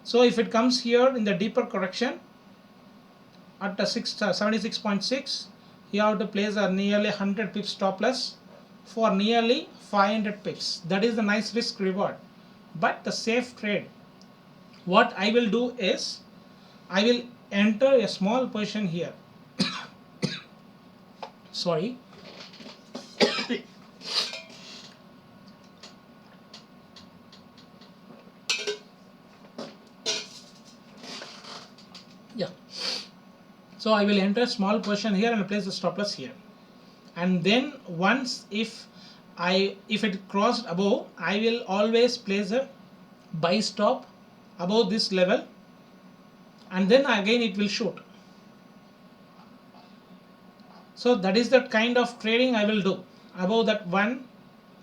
So if it comes here in the deeper correction at the 76.6, you have to place a nearly 100 pips stop loss for nearly 500 pips. That is the nice risk reward, but the safe trade. What I will do is, I will enter a small position here. Sorry. Yeah. So I will enter a small position here and place the stop loss here. And then once if it crossed above, I will always place a buy stop above this level, and then again it will shoot. So that is the kind of trading I will do. Above that one,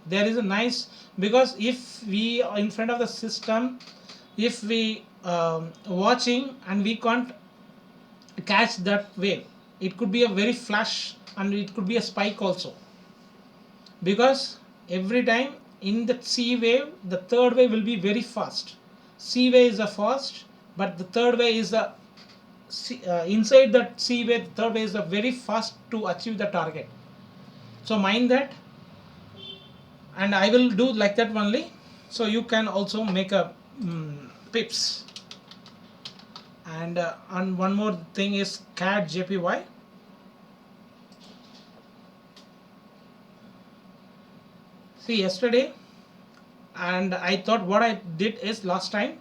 there is a nice, because if we are in front of the system, if we watching and we can't catch that wave, it could be a very flash and it could be a spike also, because every time in the C wave, the third wave will be very fast. C wave is a fast, but the third wave is a inside that C wave, the third wave is a very fast to achieve the target. So mind that, and I will do like that only. So you can also make a pips. And one more thing is CAD JPY. See, yesterday, and I thought what I did is last time,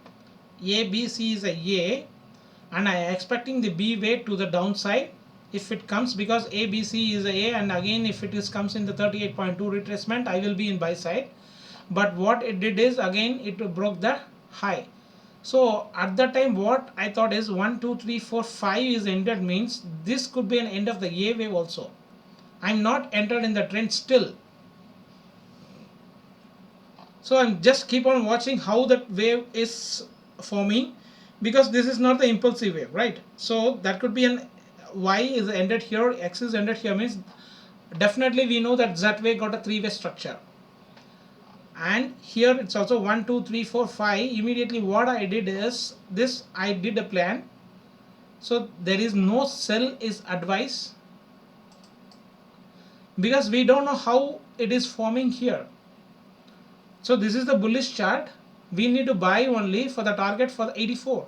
A, B, C is a A, and I am expecting the B wave to the downside if it comes, because A, B, C is a, and again if it is comes in the 38.2 retracement, I will be in buy side. But what it did is, again it broke the high. So at that time what I thought is 1, 2, 3, 4, 5 is ended, means this could be an end of the A wave also. I'm not entered in the trend still. So I'm just keep on watching how that wave is forming, because this is not the impulsive wave, right? So that could be an Y is ended here, X is ended here, means definitely we know that Z wave got a three-way structure. And here it's also 1, 2, 3, 4, 5. Immediately what I did is this, I did a plan. So there is no sell is advice, because we don't know how it is forming here. So this is the bullish chart. We need to buy only for the target for the 84.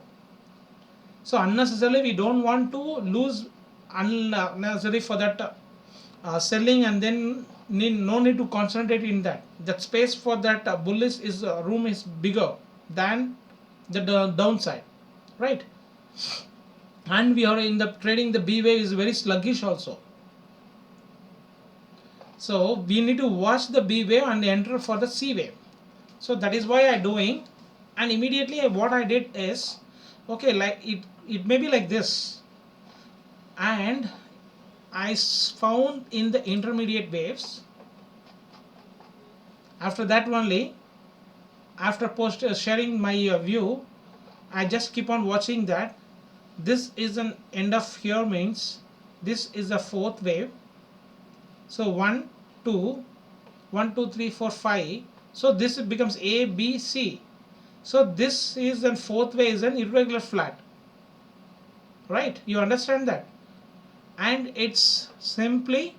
So unnecessarily we don't want to lose unnecessary for that selling and then no need to concentrate in that. That space for that bullish is room is bigger than the downside, right? And we are in the trading, the B wave is very sluggish also. So we need to watch the B wave and enter for the C wave. So that is why I doing, and immediately what I did is, okay, like it may be like this, and I found in the intermediate waves. After that only, after sharing my view, I just keep on watching that. This is an end of here, means this is a fourth wave. So 1 2 1 2 3 4 5, so this becomes A B C. So this is a fourth wave, is an irregular flat, right? You understand that? And it's simply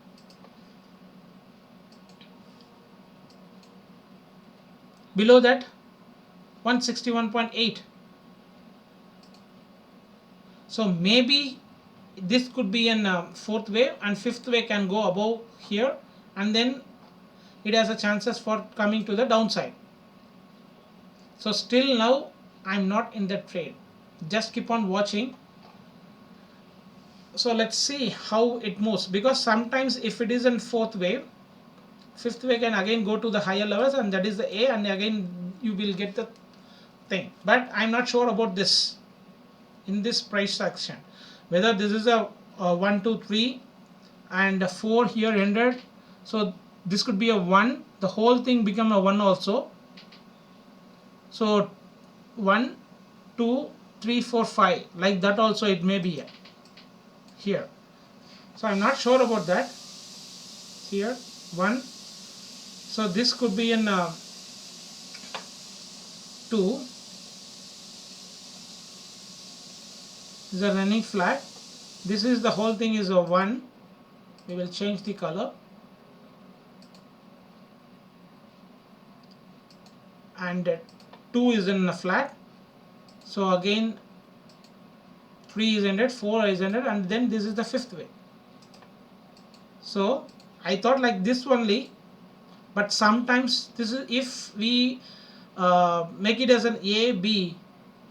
below that 161.8. so maybe this could be an fourth wave, and fifth wave can go above here, and then it has a chances for coming to the downside. So still now I'm not in that trade, just keep on watching. So let's see how it moves, because sometimes if it is in fourth wave, fifth wave can again go to the higher levels, and that is the A, and again you will get the thing. But I'm not sure about this in this price action, whether this is a 1 2 3 and a 4 here ended. So this could be a 1, the whole thing become a 1 also. So 1 2 3 4 5, like that also it may be here. So I'm not sure about that. Here 1, so this could be in 2 is a running flat. This is the whole thing is a 1. We will change the color, and 2 is in a flat. So again 3 is ended, 4 is ended, and then this is the fifth way. So I thought like this only, but sometimes this is, if we make it as an A B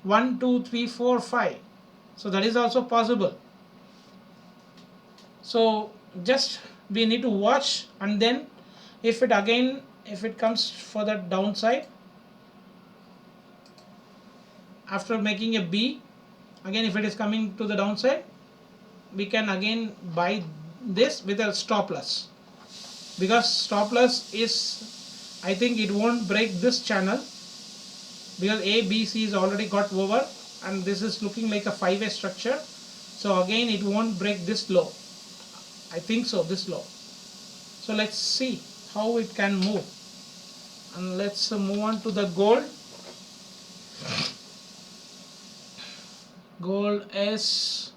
1 2 3 4 5, so that is also possible. So just we need to watch, and then if it again, if it comes for the downside after making a B, again if it is coming to the downside, we can again buy this with a stop loss, because stop loss is, I think it won't break this channel, because A B C is already got over, and this is looking like a 5-way structure. So again it won't break this low, I think so, this low. So let's see how it can move, and let's move on to the gold. Gold is,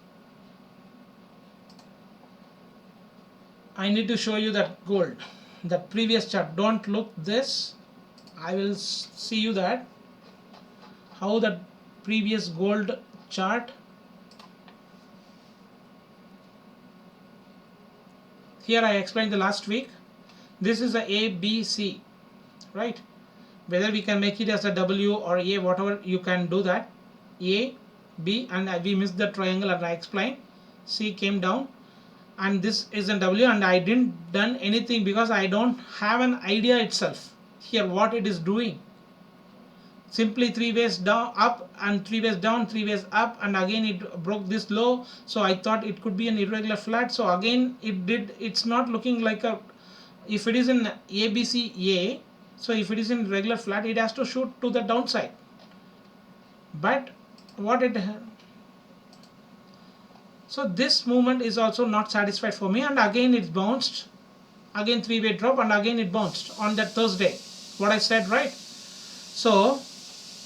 I need to show you that gold, the previous chart. Don't look this, I will see you that how the previous gold chart. Here I explained the last week. This is a B C, right? Whether we can make it as a W or A, whatever you can do that. A B, and we missed the triangle, and I explained. C came down, and this is a W, and I didn't done anything because I don't have an idea itself here what it is doing. Simply 3 ways down up, and 3 ways down, 3 ways up, and again it broke this low. So I thought it could be an irregular flat. So again it did, it's not looking like a, if it is in ABC so if it is in regular flat, it has to shoot to the downside. But what it, so this movement is also not satisfied for me, and again it bounced, again 3-way drop, and again it bounced on that Thursday, what I said, right? So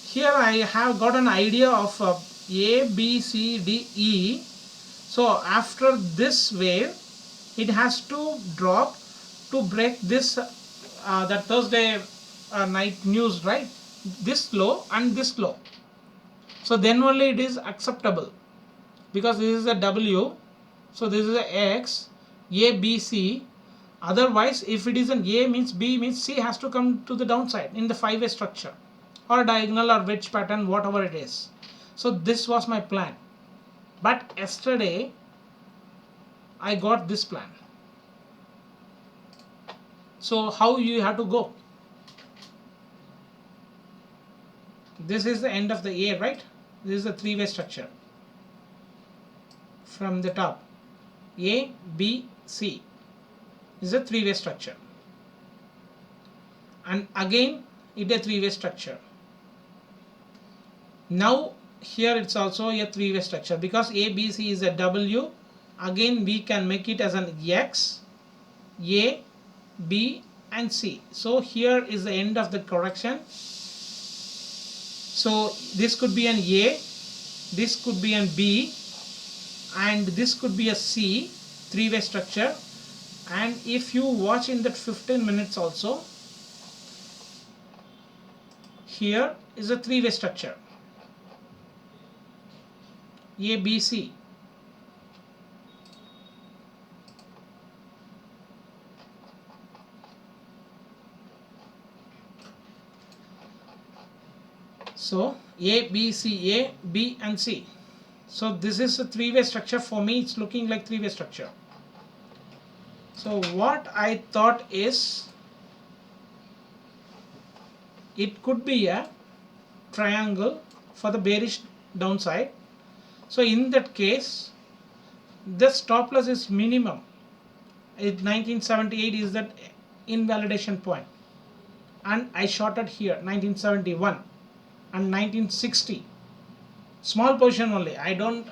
here I have got an idea of A B C D E. So after this wave it has to drop to break this that Thursday night news, right? This low and this low. So then only it is acceptable, because this is a W, so this is a X, A B C, Otherwise, if it is an A means B means C has to come to the downside in the 5-way structure or diagonal or wedge pattern, whatever it is. So this was my plan. But yesterday I got this plan. So how you have to go? This is the end of the A, right? This is the 3-way structure. From the top, A, B, C is a 3-way structure. And again it a 3-way structure. Now here it's also a 3-way structure because A, B, C is a W. Again we can make it as an X, A, B and C. So here is the end of the correction. So this could be an A, this could be an B, and this could be a C, 3-way structure. And if you watch in that 15 minutes also, here is a 3-way structure, A, B, C. So A, B, C, A, B and C. So this is a 3-way structure. For me it's looking like 3-way structure. So what I thought is, it could be a triangle for the bearish downside. So in that case the stop loss is minimum. 1978 is that invalidation point, and I shorted here 1971 and 1960. Small position only. I don't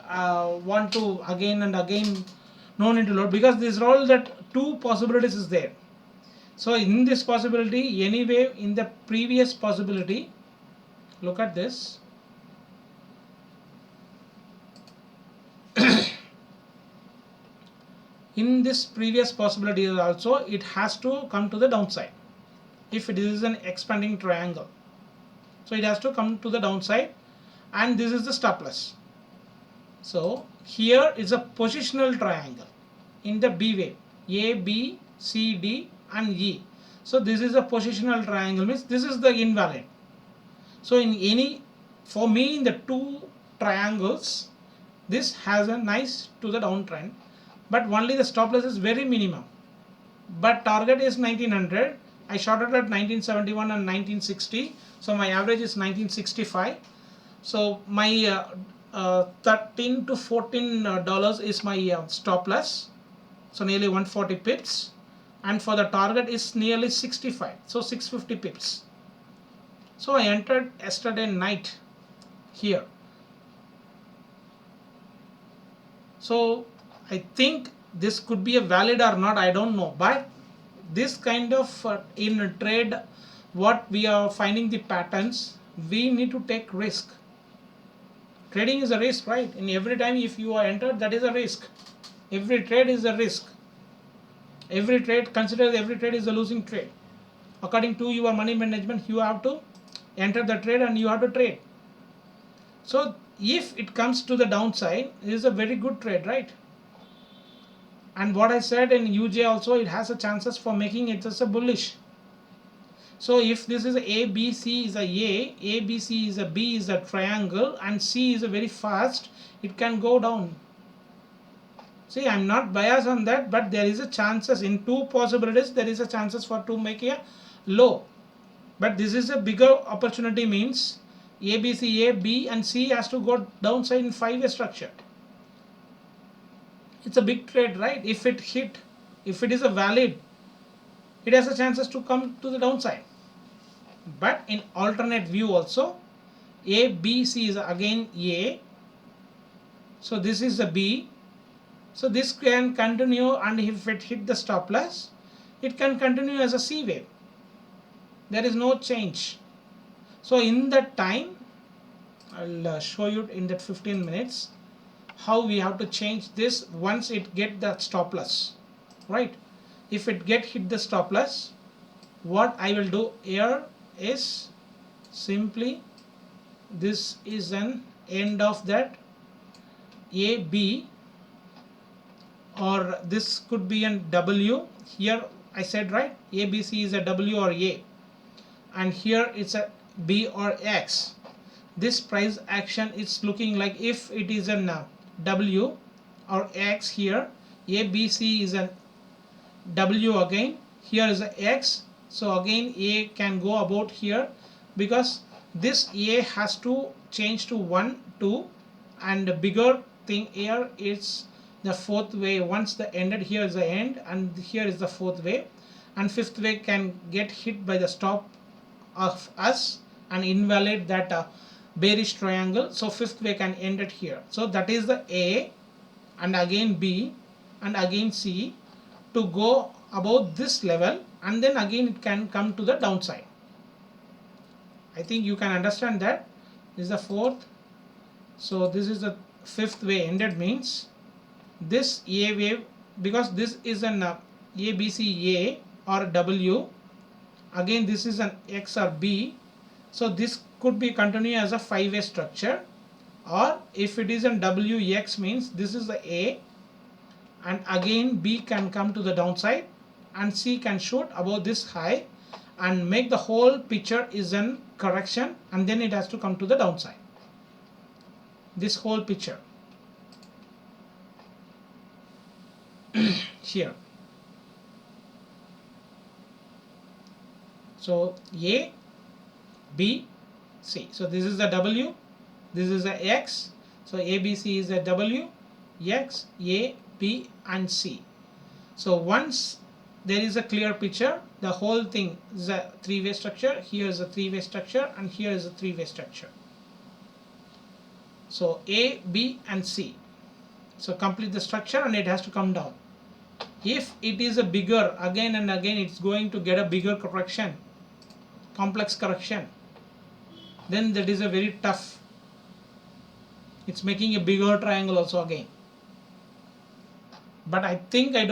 want to again and again no need to load, because these are all that 2 possibilities is there. So in this possibility, anyway, in the previous possibility, look at this. In this previous possibility also, it has to come to the downside if it is an expanding triangle. So it has to come to the downside, and this is the stop loss. So here is a positional triangle in the B wave, A, B, C, D and E. So this is a positional triangle, means this is the invalid. So in any, for me, in the 2 triangles, this has a nice to the downtrend, but only the stop loss is very minimum. But target is 1900. I shorted at 1971 and 1960. So my average is 1965. So my 13 to 14 dollars is my stop loss. So nearly 140 pips, and for the target is nearly 65. So 650 pips. So I entered yesterday night here. So I think this could be a valid or not, I don't know, but this kind of in trade, what we are finding the patterns, we need to take risk. Trading is a risk, right? In every time if you are entered, that is a risk. Every trade is a risk. Every trade, consider every trade is a losing trade. According to your money management, you have to enter the trade and you have to trade. So if it comes to the downside, it is a very good trade, right? And what I said in UJ also, it has a chances for making it as a bullish. So if this is a B, C is a B, C is a B is a triangle, and C is a very fast, it can go down. See, I am not biased on that, but there is a chances in 2 possibilities, there is a chances for to make a low. But this is a bigger opportunity, means A, B, C, A, B and C has to go downside in 5-way structure. It's a big trade, right? If it hit, if it is a valid, it has a chances to come to the downside. But in alternate view also, A, B, C is again A. So this is the B. So this can continue, and if it hit the stop loss, it can continue as a C wave. There is no change. So in that time, I'll show you in that 15 minutes how we have to change this once it get the stop loss, right? If it get hit the stop loss, what I will do here is simply, this is an end of that A, B, or this could be an W. Here I said, right? ABC is a W or A, and here it's a B or X. This price action is looking like if it is an W or X here, ABC is a W again, here is a X, so again A can go about here, because this A has to change to 1, 2, and the bigger thing here is the fourth wave. Once the ended, here is the end and here is the fourth wave, and fifth wave can get hit by the stop of us and invalidate that bearish triangle. So fifth wave can end it here. So that is the A, and again B, and again C to go above this level, and then again it can come to the downside. I think you can understand that. This is the fourth, so this is the fifth wave ended, means this A wave, because this is an ABC or W, again this is an X or B, so this could be continue as a 5-way structure, or if it is an WX means this is the A, and again B can come to the downside and C can shoot above this high and make the whole picture is an correction, and then it has to come to the downside, this whole picture here. So A, B, C. So this is the W, this is the X. So ABC is a W, X, A, B and C. So once there is a clear picture, the whole thing is a 3-way structure, here is a 3-way structure, and here is a 3-way structure. So A, B and C. So complete the structure and it has to come down. If it is a bigger, again and again it's going to get a bigger correction, complex correction, then that is a very tough. It's making a bigger triangle also again. But I think it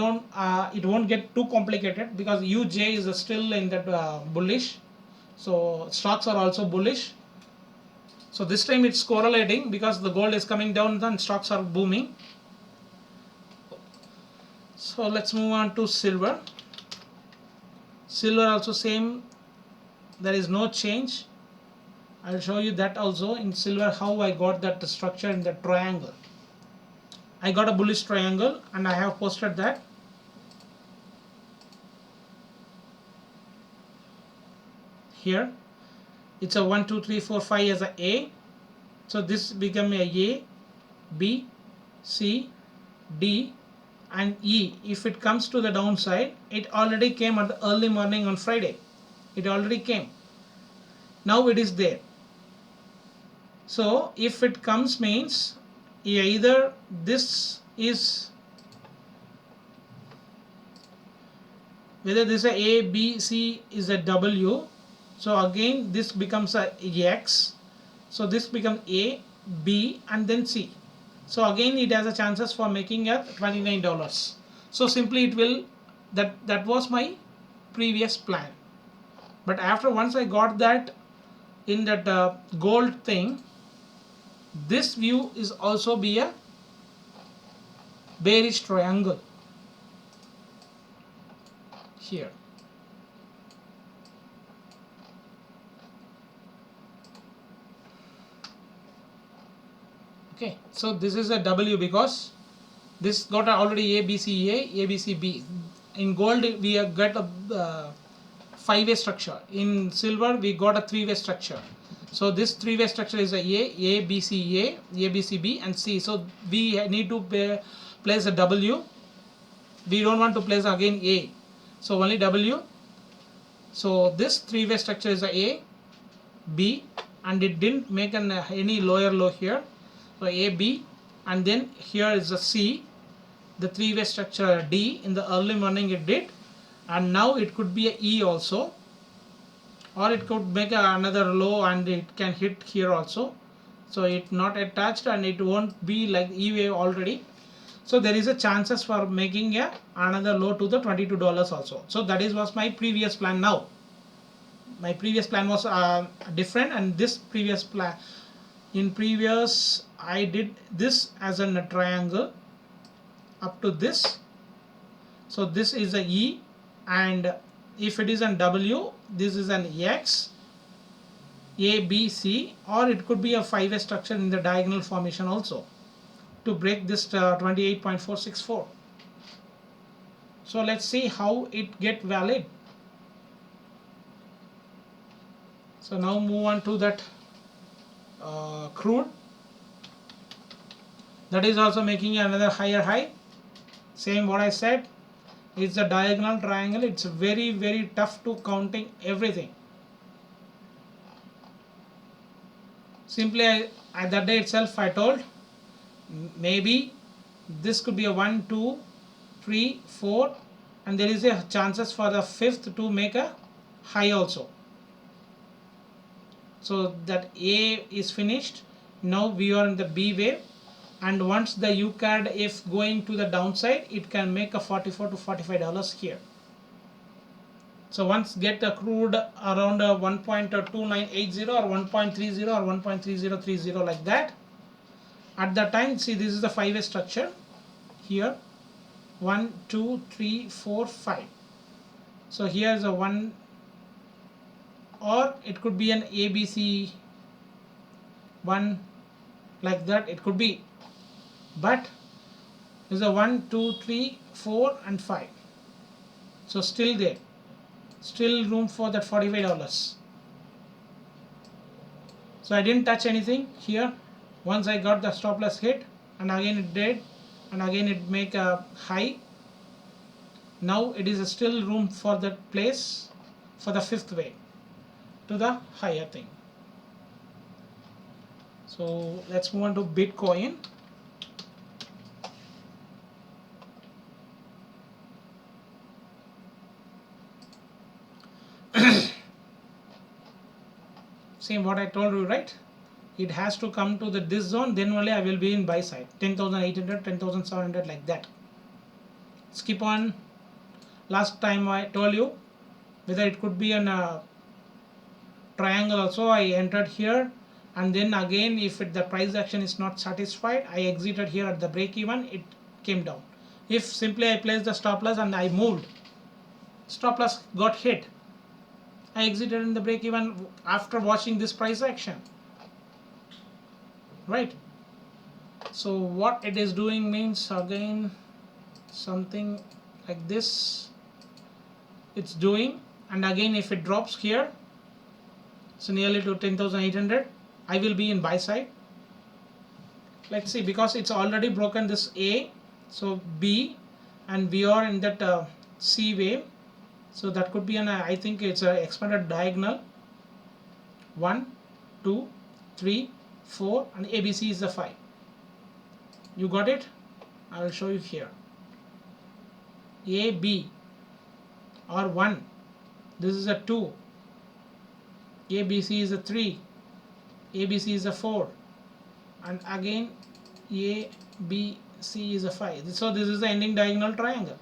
won't get too complicated, because UJ is still in that bullish, so stocks are also bullish. So this time it's correlating, because the gold is coming down and stocks are booming. So let's move on to silver. Silver also same, there is no change. I'll show you that also in silver, how I got that structure in the triangle. I got a bullish triangle and I have posted that. Here it's a 1, 2, 3, 4, 5 as a. So this become a B, C, D and E. If it comes to the downside, it already came at the early morning on Friday. It already came. Now it is there. So if it comes means either this is, whether this is a B, C is a W, so again this becomes a X, so this becomes A, B and then C. So again it has a chances for making a $29. So simply it will, that was my previous plan. But after once I got that in that gold thing, this view is also be a bearish triangle here. Okay, so this is a W, because this got already ABCA, ABCB. In gold we have got a 5-way structure. In silver we got a 3-way structure. So this 3-way structure is a B, C, A, B, C, B and C. So we need to place a W. We don't want to place again A. So only W. So this 3-way structure is a B, and it didn't make any lower low here. So A, B, and then here is a C. The 3-way structure D, in the early morning it did, and now it could be a E also, or it could make another low and it can hit here also. So it not attached and it won't be like E wave already. So there is a chances for making another low to the $22 also. So that was my previous plan. Now my previous plan was different, and this previous plan, in previous I did this as a triangle up to this. So this is a E, and if it is an W, this is an X, A, B, C, or it could be a 5-way structure in the diagonal formation also to break this 28.464. So let's see how it get valid. So now move on to that crude, that is also making another higher high. Same what I said, it's a diagonal triangle, it's very tough to counting everything. Simply at that day itself I told maybe this could be a 1, 2, 3, 4, and there is a chances for the fifth to make a high also. So that A is finished. Now we are in the B wave, and once the UCAD if going to the downside, it can make a $44 to $45 here. So once get accrued around 1.2980 or 1.30 or 1.3030 like that. At that time, see, this is the 5-way structure here, 1, 2, 3, 4, 5. So here is a 1, or it could be an ABC 1 like that, it could be, but there's a 1, 2, 3, 4 and 5. So still there, still room for that $45. So I didn't touch anything here. Once I got the stop loss hit, and again it did, and again it make a high. Now it is still room for that place for the fifth way to the higher thing. So let's move on to Bitcoin. Same what I told you, right? It has to come to this zone, then only I will be in buy side. 10,800, 10,700 like that. Skip on. Last time I told you whether it could be an triangle also. I entered here, and then again if the price action is not satisfied, I exited here at the break even, it came down. If simply I placed the stop loss and I moved, stop loss got hit, I exited in the break even after watching this price action, right? So what it is doing means again something like this it's doing, and again if it drops here, so nearly to 10,800, I will be in buy side. Let's see, because it's already broken this A, so B, and we are in that C wave, so that could be an I think it's a expanded diagonal. 1, 2, 3, 4, and ABC is the 5. You got it? I will show you here. A, B, or 1, this is a 2, ABC is a 3, ABC is a 4, and again ABC is a 5. So this is the ending diagonal triangle.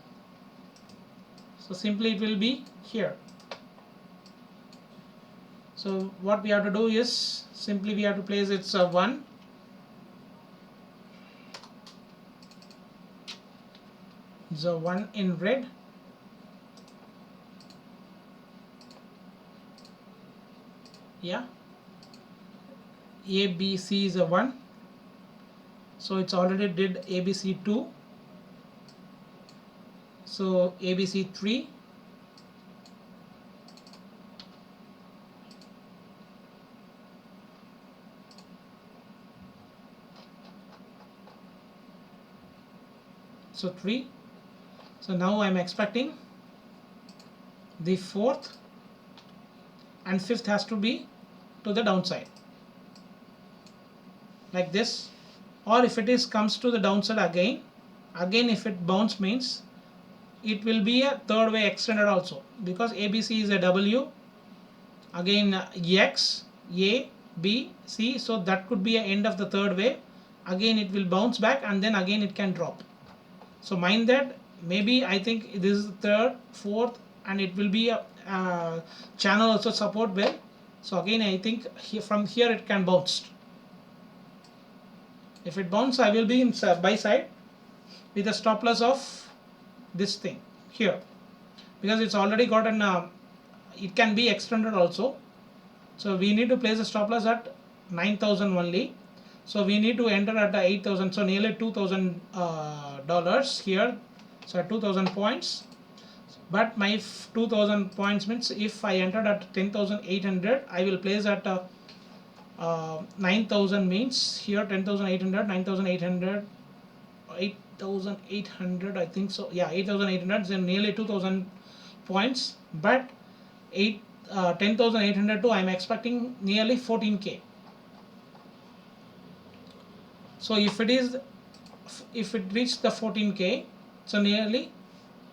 So simply it will be here. So what we have to do is simply we have to place it's a 1, the 1 in red, yeah, ABC is a 1, so it's already did ABC 2, so ABC 3, so 3. So now I'm expecting the fourth and fifth has to be to the downside like this, or if it is comes to the downside again if it bounce means it will be a third way extended also, because ABC is a W, again X, A, B, C, so that could be a end of the third wave. Again it will bounce back and then again it can drop. So mind that maybe I think this is the third, fourth, and it will be a channel also support well. So again I think from here it can bounce. If it bounce, I will be in buy side with a stop loss of this thing here. because it's already got an it can be extended also. So we need to place a stop loss at 9,000 only. So we need to enter at 8,000, so nearly $2,000 dollars here, so 2,000 points. But my 2,000 points means if I entered at 10,800, I will place at 9,000 means here 10,800, 9,800, 8,800, I think so. Yeah, 8,800, then nearly 2,000 points. But 10,800 too, I'm expecting nearly 14k. So if it reaches the 14k, so nearly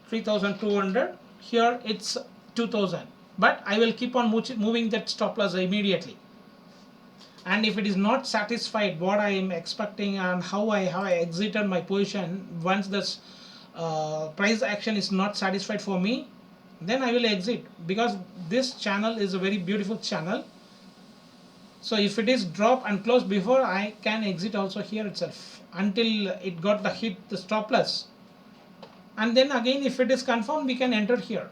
3,200. Here it's 2,000. But I will keep on moving that stop loss immediately. And if it is not satisfied what I am expecting and how I exited my position, once this price action is not satisfied for me, then I will exit, because this channel is a very beautiful channel. So if it is drop and close before, I can exit also here itself until it got the stop loss. And then again, if it is confirmed, we can enter here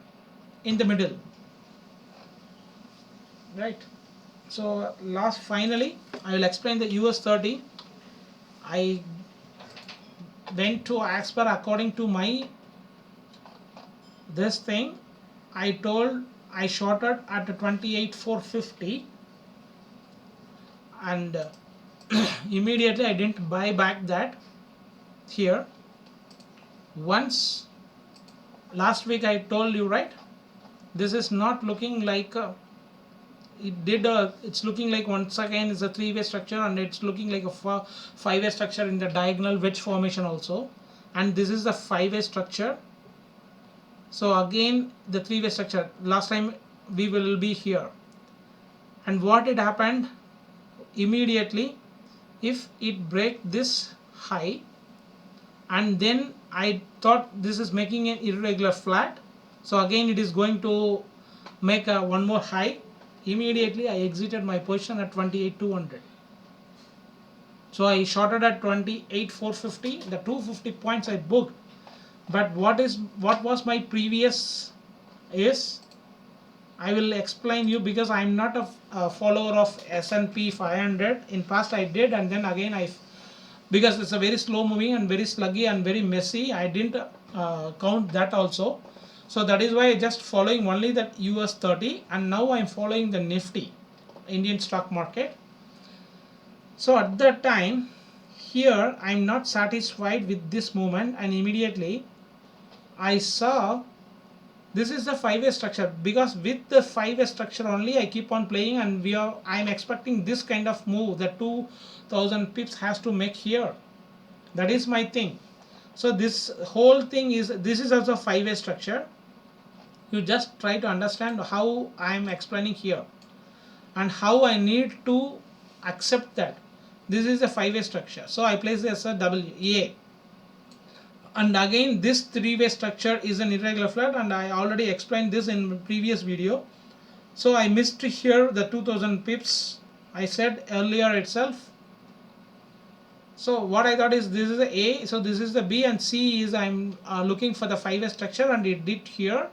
in the middle, right? So finally I will explain the US 30. I went to as per according to my this thing. I shorted at 28,450, and immediately I didn't buy back that here. Once last week I told you, right, this is not looking like it's looking like once again is a three-way structure, and it's looking like a five-way structure in the diagonal wedge formation also, and this is the five-way structure. So again the three-way structure, last time we will be here. And what it happened immediately, if it break this high, and then I thought this is making an irregular flat, so again it is going to make one more high. Immediately I exited my position at 28,200. So I shorted at 28,450. The 250 points I booked. But what was my previous is, I will explain you, because I am not a follower of S&P 500. In past I did, and then again because it's a very slow moving and very sluggy and very messy, I didn't count that also. So that is why I just following only that US 30, and now I am following the Nifty, Indian stock market. So at that time here I am not satisfied with this movement, and immediately I saw this is the five-way structure, because with the five-way structure only I keep on playing, and I am expecting this kind of move that 2,000 pips has to make here. That is my thing. So this whole thing is, this is also five-way structure. You just try to understand how I am explaining here and how I need to accept that this is a five-way structure. So I place this as a WA. And again this three-way structure is an irregular flat, and I already explained this in previous video. So I missed here the 2,000 pips I said earlier itself. So what I thought is this is the A, so this is the B, and C is I'm looking for the five-way structure, and it did here.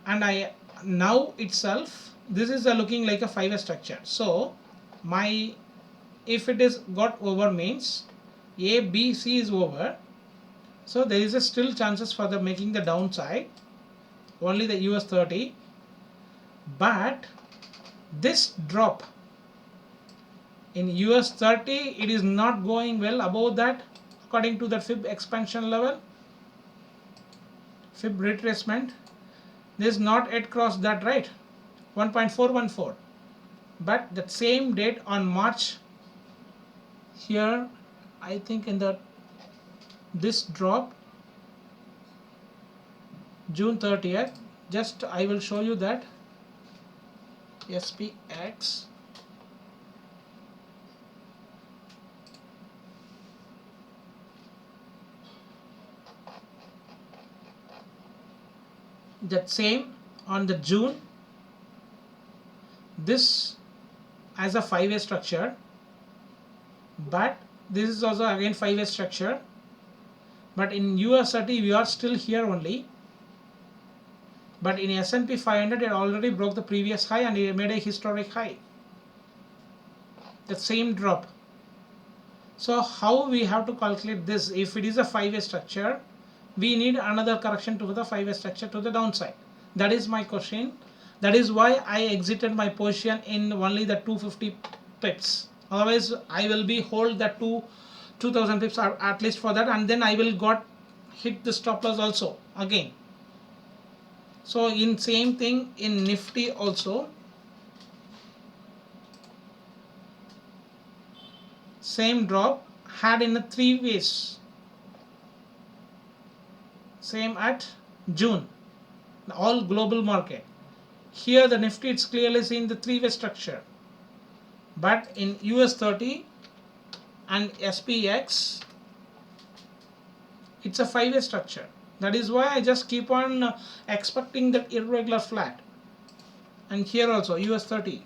And I now itself this is looking like a five-way structure. So if it is got over means A, B, C is over. So there is still chances for the making the downside, only the US 30. But this drop in US 30, it is not going well above that according to the fib expansion level, fib retracement. This is not yet crossed that, right, 1.414. But that same date on March here, I think in this drop June 30th, just I will show you that SPX that same on the June, this as a five-way structure, but this is also again five-way structure, but in US 30 we are still here only. but in S&P 500 it already broke the previous high and it made a historic high, the same drop. So how we have to calculate this? If it is a 5-way structure, we need another correction to the 5-way structure to the downside. That is my question. That is why I exited my position in only the 250 pips. Otherwise I will be hold that 2000 pips at least for that, and then I will got hit the stop loss also again. So in same thing in Nifty also, same drop had in a 3 ways, same at June, all global market. Here the Nifty, it's clearly seen the 3-way structure, but in US 30 and SPX it's a 5-way structure. That is why I just keep on expecting that irregular flat. And here also US 30.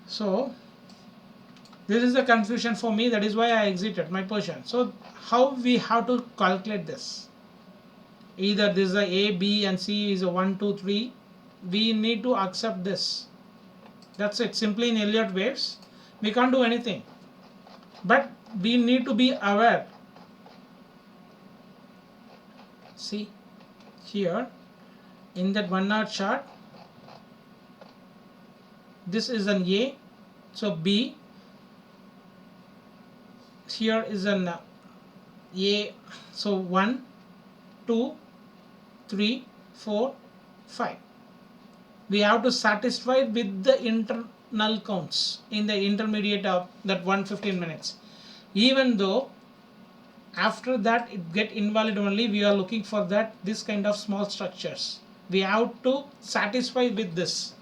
So this is the confusion for me. That is why I exited my position. So how we have to calculate this? Either this is a B and C is a 1, 2, 3. We need to accept this. That's it. Simply in Elliott waves, we can't do anything. But we need to be aware. See here in that 1 hour chart, this is an A, so B. Here is an A, so 1, 2, 3, 4, 5. We have to satisfy with the internal counts in the intermediate of that 115 minutes. Even though after that it get invalid only, we are looking for that this kind of small structures. We have to satisfy with this.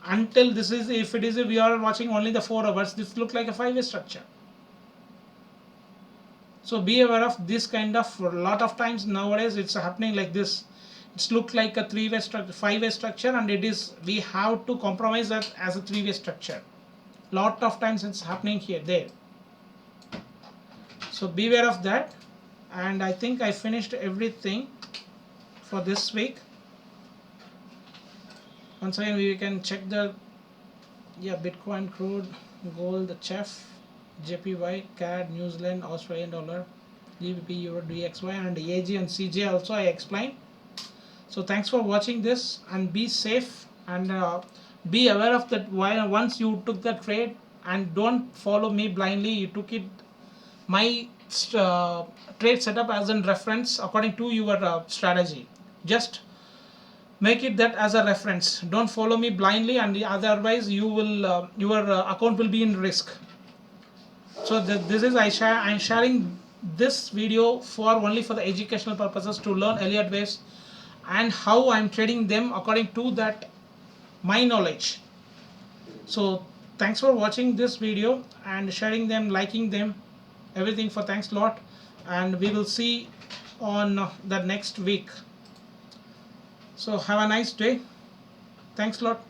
Until this is, if it is we are watching only the 4 hours, this look like a 5-way structure. So be aware of this kind of, a lot of times nowadays it's happening like this. It's look like a 3-way structure, 5-way structure, and it is, we have to compromise that as a 3-way structure. Lot of times it's happening here, there. So beware of that. And I think I finished everything for this week. Once again we can check the Bitcoin, crude, gold, the CHF, JPY, CAD, New Zealand, Australian dollar, GBP, Euro, DXY, and AG and CJ also I explained. So thanks for watching this, and be safe, and be aware of that. While once you took the trade, and don't follow me blindly, you took it my trade setup as a reference according to your strategy. Just make it that as a reference. Don't follow me blindly, and otherwise you will your account will be in risk. So this is I'm sharing this video for only for the educational purposes, to learn Elliott waves and how I'm trading them according to that my knowledge. So thanks for watching this video and sharing them, liking them, everything. For thanks a lot, and we will see on the next week. So have a nice day. Thanks a lot.